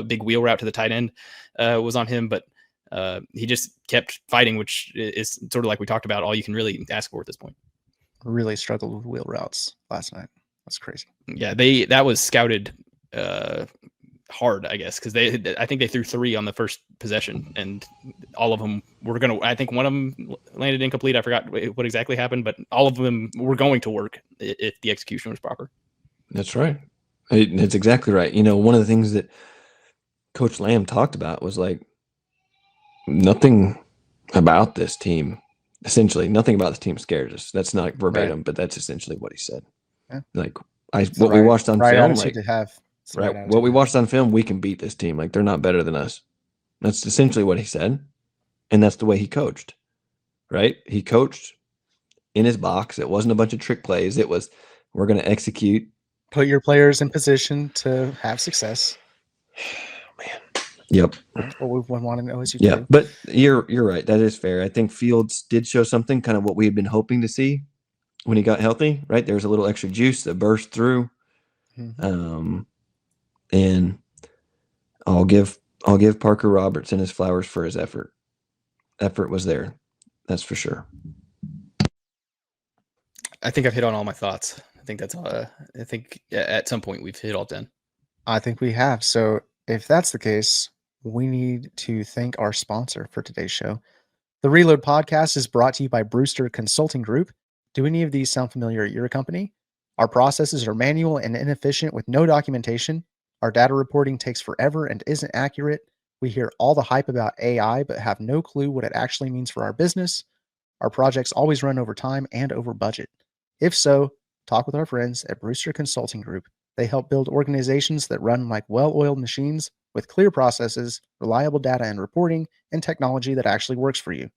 big wheel route to the tight end was on him, but he just kept fighting, which is sort of like we talked about, all you can really ask for at this point. Really struggled with wheel routes last night. That's crazy. Yeah, that was scouted hard, I guess, because I think they threw 3 on the first possession, and all of them were gonna. I think one of them landed incomplete. I forgot what exactly happened, but all of them were going to work if the execution was proper. That's right. That's exactly right. One of the things that Coach Lamb talked about was like nothing about this team. Essentially, nothing about this team scares us. That's not verbatim, but that's essentially what he said. Yeah. Like we watched on film, like to have. Right. What we watched on film, we can beat this team. Like, they're not better than us. That's essentially what he said. And that's the way he coached. Right? He coached in his box. It wasn't a bunch of trick plays. It was, we're going to execute. Put your players in position to have success. Man. Yep. That's what we've been wanting OSU to do. Yeah, but you're right. That is fair. I think Fields did show something, kind of what we had been hoping to see when he got healthy, right? There was a little extra juice that burst through. Mm-hmm. And I'll give Parker Robertson his flowers for his effort. Effort was there. That's for sure. I think I've hit on all my thoughts. I think that's I think at some point we've hit all 10. I think we have. So if that's the case, we need to thank our sponsor for today's show. The Reload Podcast is brought to you by Brewster Consulting Group. Do any of these sound familiar at your company? Our processes are manual and inefficient with no documentation. Our data reporting takes forever and isn't accurate. We hear all the hype about AI, but have no clue what it actually means for our business. Our projects always run over time and over budget. If so, talk with our friends at Brewster Consulting Group. They help build organizations that run like well-oiled machines with clear processes, reliable data and reporting, and technology that actually works for you.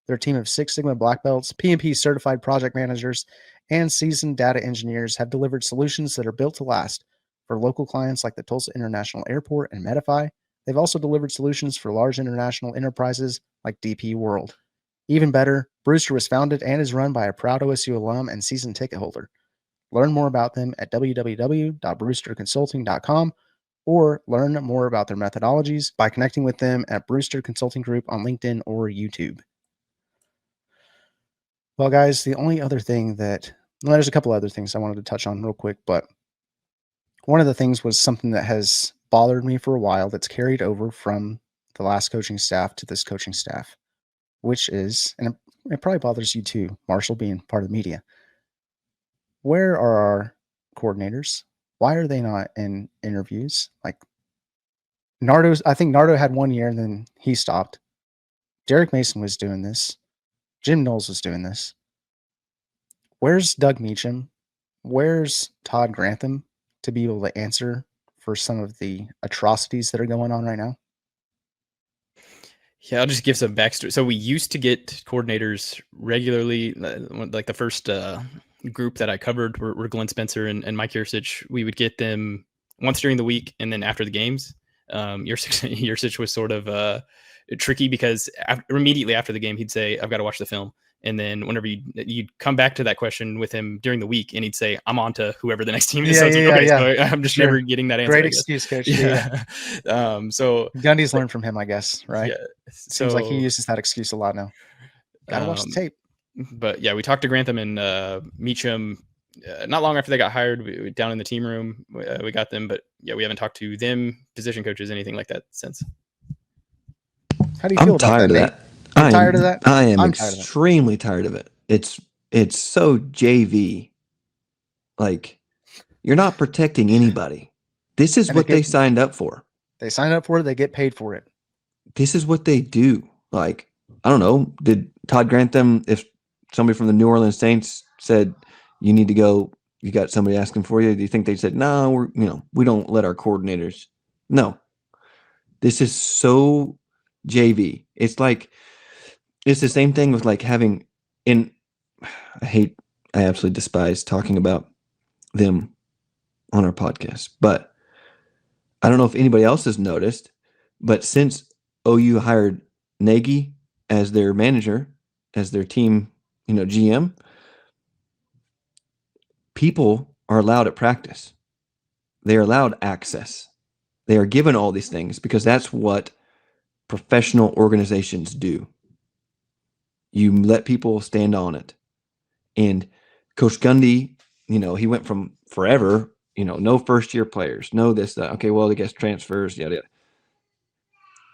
Their team of Six Sigma Black Belts, PMP certified project managers, and seasoned data engineers have delivered solutions that are built to last. For local clients like the Tulsa International Airport and Medify, they've also delivered solutions for large international enterprises like DP World. Even better, Brewster was founded and is run by a proud OSU alum and season ticket holder. Learn more about them at www.brewsterconsulting.com or learn more about their methodologies by connecting with them at Brewster Consulting Group on LinkedIn or YouTube. Well, guys, the only other thing there's a couple other things I wanted to touch on real quick, but one of the things was something that has bothered me for a while that's carried over from the last coaching staff to this coaching staff, which is, and it probably bothers you too, Marshall, being part of the media. Where are our coordinators? Why are they not in interviews? Like I think Nardo had 1 year and then he stopped. Derek Mason was doing this. Jim Knowles was doing this. Where's Doug Meacham? Where's Todd Grantham to be able to answer for some of the atrocities that are going on right now? Yeah, I'll just give some backstory. So we used to get coordinators regularly, like the first group that I covered were Glenn Spencer and Mike Yursich. We would get them once during the week and then after the games. Yursich was sort of tricky because immediately after the game, he'd say, I've got to watch the film. And then whenever you'd come back to that question with him during the week and he'd say, I'm on to whoever the next team is. So I'm just never getting that answer. Great excuse, coach. Yeah. So Gundy's learned from him, I guess, right? Yeah. Seems like he uses that excuse a lot now. Gotta watch the tape. But yeah, we talked to Grantham and Meacham not long after they got hired. Down in the team room, we got them. But yeah, we haven't talked to them, position coaches, anything like that since. How do you feel about that? I'm tired of that. I am extremely tired of it. It's so JV. Like, you're not protecting anybody. This is And what they signed up for. They sign up for it, they get paid for it. This is what they do. Like, I don't know. Did Todd Grantham, if somebody from the New Orleans Saints said, you need to go, you got somebody asking for you, do you think they said, no, we don't let our coordinators? No. This is so JV. It's the same thing with like having I absolutely despise talking about them on our podcast, but I don't know if anybody else has noticed, but since OU hired Nagy as their manager, as their team, GM, people are allowed at practice. They are allowed access. They are given all these things because that's what professional organizations do. You let people stand on it. And Coach Gundy, he went from forever, no first year players, no this, that. Okay, well, I guess transfers, yada, yada.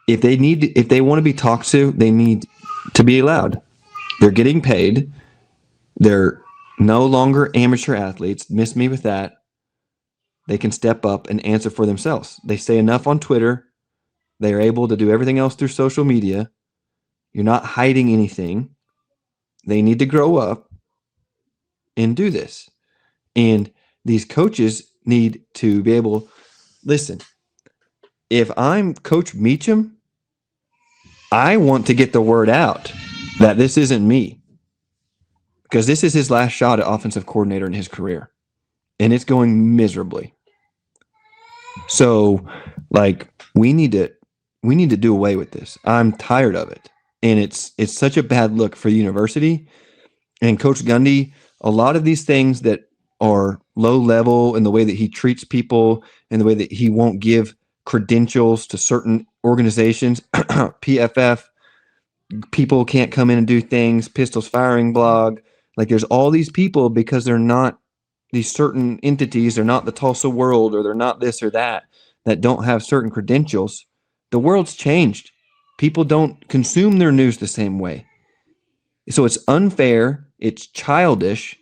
If they want to be talked to, they need to be allowed. They're getting paid. They're no longer amateur athletes. Miss me with that. They can step up and answer for themselves. They say enough on Twitter. They are able to do everything else through social media. You're not hiding anything. They need to grow up and do this. And these coaches need to be able, listen, if I'm Coach Meacham, I want to get the word out that this isn't me. Because this is his last shot at offensive coordinator in his career. And it's going miserably. So, like, we need to do away with this. I'm tired of it. And it's such a bad look for the university. And Coach Gundy, a lot of these things that are low level in the way that he treats people and the way that he won't give credentials to certain organizations, PFF, people can't come in and do things, Pistols Firing Blog. Like, there's all these people because they're not these certain entities, they're not the Tulsa World, or they're not this or that don't have certain credentials. The world's changed. People don't consume their news the same way. So it's unfair, it's childish,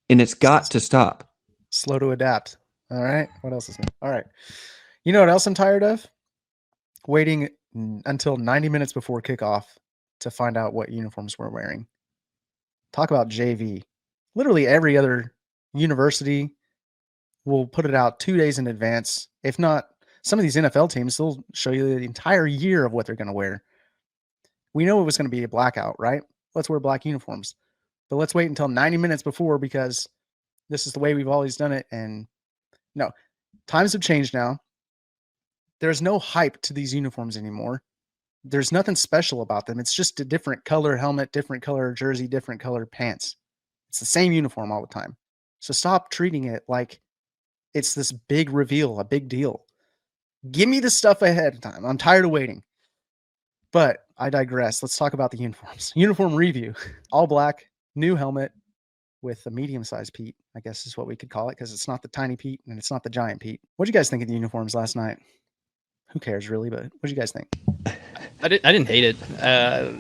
and it's got to stop. Slow to adapt. All right. What else is new? All right. You know what else I'm tired of? Waiting until 90 minutes before kickoff to find out what uniforms we're wearing. Talk about JV. Literally every other university will put it out 2 days in advance. If not, some of these NFL teams, they'll show you the entire year of what they're going to wear. We know it was going to be a blackout, right? Let's wear black uniforms. But let's wait until 90 minutes before because this is the way we've always done it. And no, times have changed now. There's no hype to these uniforms anymore. There's nothing special about them. It's just a different color helmet, different color jersey, different color pants. It's the same uniform all the time. So stop treating it like it's this big reveal, a big deal. Give me the stuff ahead of time. I'm tired of waiting. But I digress. Let's talk about the uniforms. Uniform review. All black, new helmet with a medium-sized Pete, I guess is what we could call it, because it's not the tiny Pete and it's not the giant Pete. What did you guys think of the uniforms last night? Who cares, really? But what did you guys think? I didn't hate it.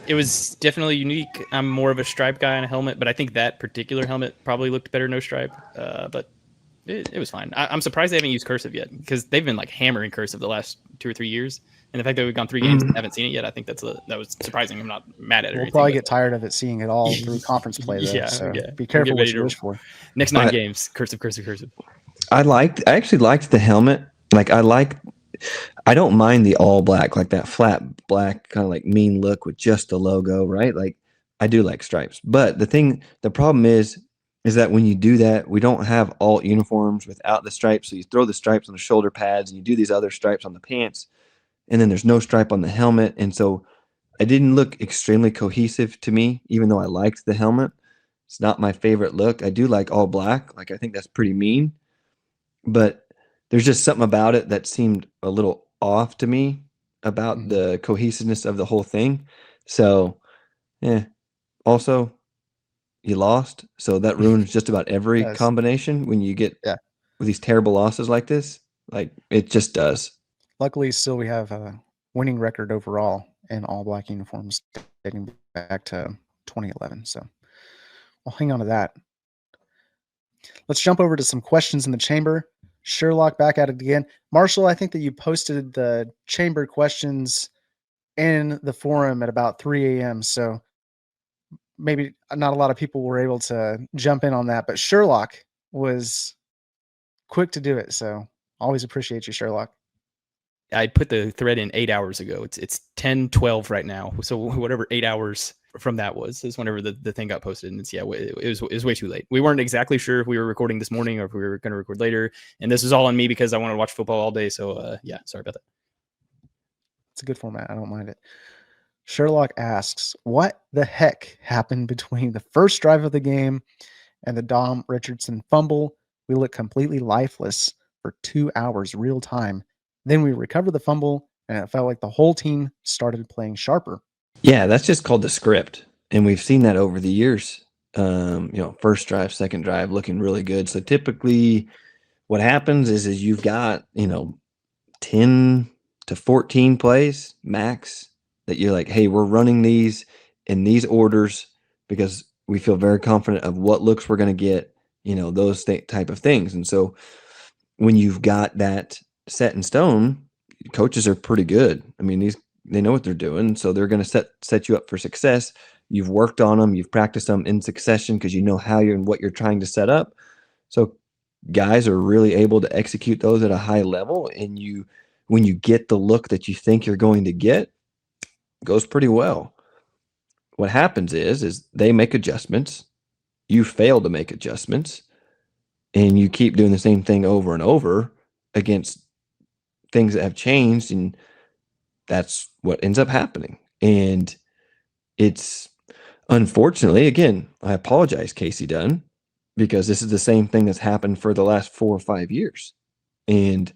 It was definitely unique. I'm more of a stripe guy on a helmet, but I think that particular helmet probably looked better no stripe. But it was fine. I'm surprised they haven't used cursive yet because they've been like hammering cursive the last 2 or 3 years. And the fact that we've gone 3 games and haven't seen it yet, I think that was surprising. I'm not mad at it. We'll probably get tired of it seeing it all through conference play, though. So be careful what you wish for. Next 9 games, cursive. I actually liked the helmet. Like, I don't mind the all black, like that flat black kind of like mean look with just the logo, right? Like, I do like stripes. But the problem is that when you do that, we don't have alt uniforms without the stripes. So you throw the stripes on the shoulder pads and you do these other stripes on the pants, and then there's no stripe on the helmet. And so it didn't look extremely cohesive to me, even though I liked the helmet. It's not my favorite look. I do like all black. Like, I think that's pretty mean. But there's just something about it that seemed a little off to me about the cohesiveness of the whole thing. So, also, you lost. So that ruins just about every combination when you get with these terrible losses like this. Like, it just does. Luckily, still we have a winning record overall in all black uniforms dating back to 2011. So I'll hang on to that. let's jump over to some questions in the chamber. Sherlock back at it again. Marshall, I think that you posted the chamber questions in the forum at about 3 a.m. So maybe not a lot of people were able to jump in on that, but Sherlock was quick to do it. So always appreciate you, Sherlock. I put the thread in 8 hours ago. It's 10:12 right now. So whatever 8 hours from that is whenever the thing got posted. And it was way too late. We weren't exactly sure if we were recording this morning or if we were going to record later. And this is all on me because I wanted to watch football all day. So sorry about that. It's a good format. I don't mind it. Sherlock asks, what the heck happened between the first drive of the game and the Dom Richardson fumble? We look completely lifeless for 2 hours real time. Then we recovered the fumble, and it felt like the whole team started playing sharper. Yeah, that's just called the script. And we've seen that over the years. First drive, second drive, looking really good. So typically what happens is you've got, 10 to 14 plays max that you're like, hey, we're running these in these orders because we feel very confident of what looks we're going to get, those type of things. And so when you've got that set in stone, coaches are pretty good. I mean, they know what they're doing, so they're going to set you up for success. You've worked on them, you've practiced them in succession because you know how you're and what you're trying to set up. So guys are really able to execute those at a high level, and when you get the look that you think you're going to get, it goes pretty well. What happens is they make adjustments, you fail to make adjustments, and you keep doing the same thing over and over against things that have changed, and that's what ends up happening. And it's unfortunately, again, I apologize, Casey Dunn, because this is the same thing that's happened for the last 4 or 5 years. And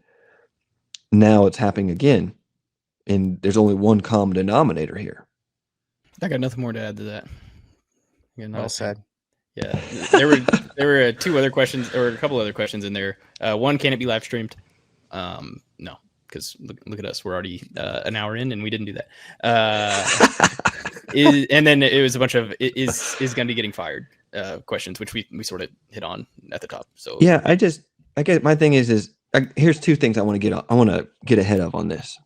now it's happening again. And there's only one common denominator here. I got nothing more to add to that. Well said. Yeah, there were 2 other questions, or a couple other questions in there. One, can it be live streamed? No, because look at us. We're already an hour in, and we didn't do that. And then it was a bunch of is Gundy getting fired questions, which we sort of hit on at the top. So yeah, I guess my thing is here's 2 things I want to get ahead of on this.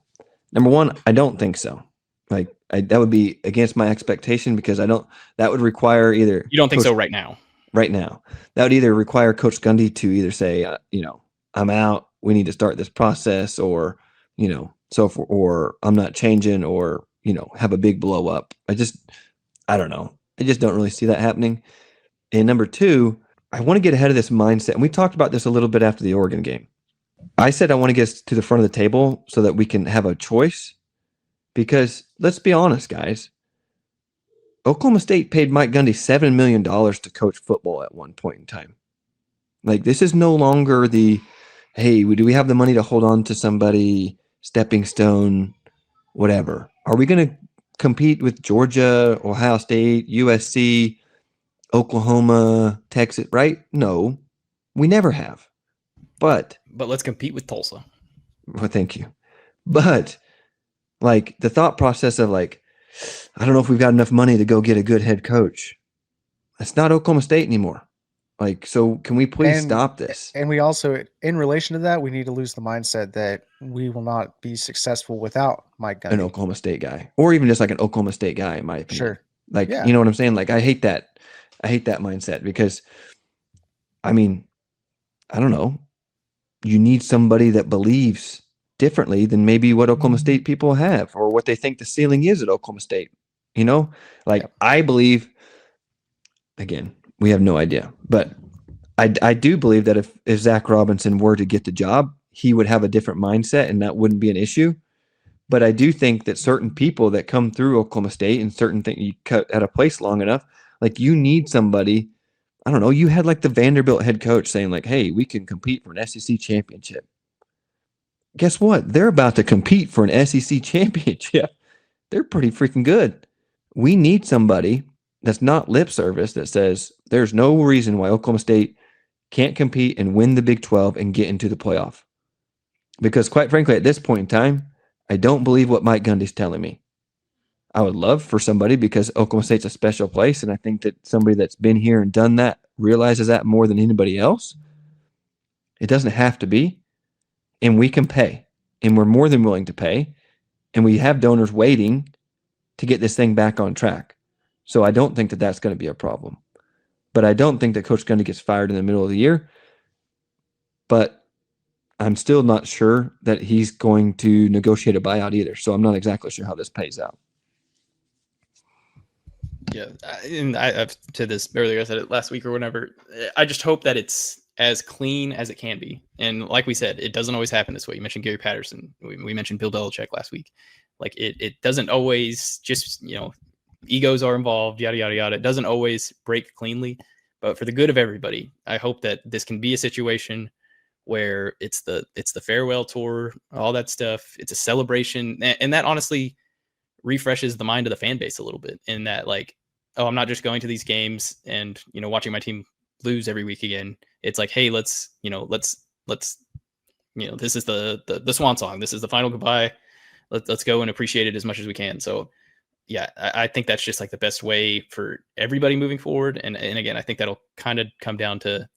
Number one, I don't think so. Like that would be against my expectation because that would require either. You don't think so right now? Right now, that would either require Coach Gundy to either say, I'm out, we need to start this process, or, or I'm not changing, or, have a big blow up. I don't know. I just don't really see that happening. And number 2, I want to get ahead of this mindset. And we talked about this a little bit after the Oregon game. I said I want to get us to the front of the table so that we can have a choice. Because let's be honest, guys, Oklahoma State paid Mike Gundy $7 million to coach football at one point in time. Like, this is no longer hey, do we have the money to hold on to somebody, stepping stone, whatever. Are we going to compete with Georgia, Ohio State, USC, Oklahoma, Texas, right? No, we never have. But let's compete with Tulsa. Well, thank you. But like the thought process of like, I don't know if we've got enough money to go get a good head coach. That's not Oklahoma State anymore. Like, so can we please stop this? And we also, in relation to that, we need to lose the mindset that we will not be successful without Mike Gundy. An Oklahoma State guy, or even just like an Oklahoma State guy, in my opinion. Sure. Like, You know what I'm saying? Like, I hate that mindset because, I mean, I don't know. You need somebody that believes differently than maybe what Oklahoma State people have or what they think the ceiling is at Oklahoma State. I believe, again, we have no idea, but I do believe that if Zach Robinson were to get the job, he would have a different mindset and that wouldn't be an issue. But I do think that certain people that come through Oklahoma State and certain things you cut at a place long enough, like you need somebody. I don't know. You had like the Vanderbilt head coach saying like, hey, we can compete for an SEC championship. Guess what? They're about to compete for an SEC championship. They're pretty freaking good. We need somebody that's not lip service that says there's no reason why Oklahoma State can't compete and win the Big 12 and get into the playoff. Because quite frankly, at this point in time, I don't believe what Mike Gundy's telling me. I would love for somebody, because Oklahoma State's a special place, and I think that somebody that's been here and done that realizes that more than anybody else. It doesn't have to be, and we can pay, and we're more than willing to pay, and we have donors waiting to get this thing back on track. So I don't think that that's going to be a problem. But I don't think that Coach Gundy gets fired in the middle of the year. But I'm still not sure that he's going to negotiate a buyout either. So I'm not exactly sure how this pays out. Yeah, and I've said this earlier. I said it last week or whatever. I just hope that it's as clean as it can be. And like we said, it doesn't always happen this way. You mentioned Gary Patterson. We mentioned Bill Belichick last week. Like it doesn't always just, egos are involved, yada, yada, yada. It doesn't always break cleanly. But for the good of everybody, I hope that this can be a situation where it's the farewell tour, all that stuff. It's a celebration. And that honestly refreshes the mind of the fan base a little bit, in that, like, oh, I'm not just going to these games and, watching my team lose every week again. It's like, hey, let's this is the swan song. This is the final goodbye. Let's go and appreciate it as much as we can. So yeah, I think that's just like the best way for everybody moving forward. And again, I think that'll kind of come down to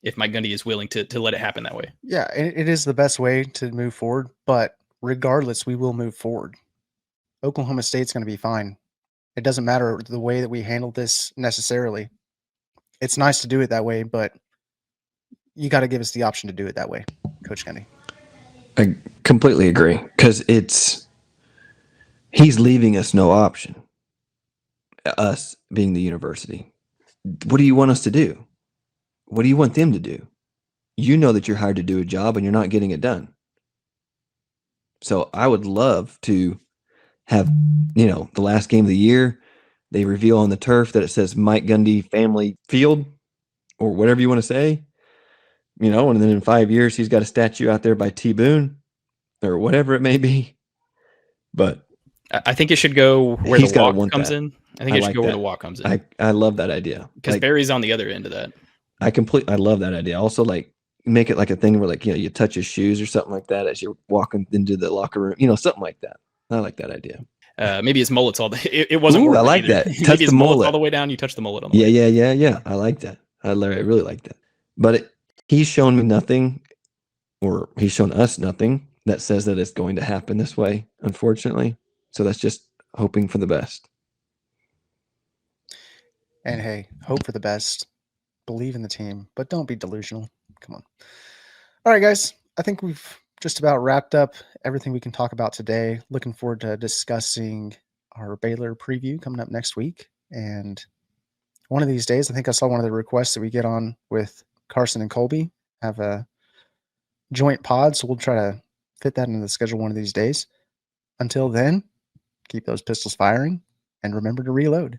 if Mike Gundy is willing to let it happen that way. Yeah, it is the best way to move forward, but regardless, we will move forward. Oklahoma State's going to be fine. It doesn't matter the way that we handle this necessarily. It's nice to do it that way, but you got to give us the option to do it that way, Coach Gundy. I completely agree, because he's leaving us no option, us being the university. What do you want us to do? What do you want them to do? You know that you're hired to do a job and you're not getting it done. So I would love to have, the last game of the year, they reveal on the turf that it says Mike Gundy Family Field, or whatever you want to say, and then in 5 years, he's got a statue out there by T. Boone or whatever it may be. But I think it should go where the walk comes in. I think it should go where the walk comes in. I love that idea, because Barry's on the other end of that. I love that idea. Also, like, make it like a thing where, you touch his shoes or something like that as you're walking into the locker room, something like that. I like that idea. Maybe his mullet's all it wasn't. Ooh, I like either. That. Touch the mullet all the way down. You touch the mullet on the way. Yeah. I like that. I really like that. But he's shown me nothing, or he's shown us nothing that says that it's going to happen this way, unfortunately. So that's just hoping for the best. And hey, hope for the best. Believe in the team, but don't be delusional. Come on. All right, guys. I think we've just about wrapped up everything we can talk about today. Looking forward to discussing our Baylor preview coming up next week. And one of these days, I think I saw one of the requests that we get on with Carson and Colby, have a joint pod. So we'll try to fit that into the schedule one of these days. Until then, keep those pistols firing and remember to reload.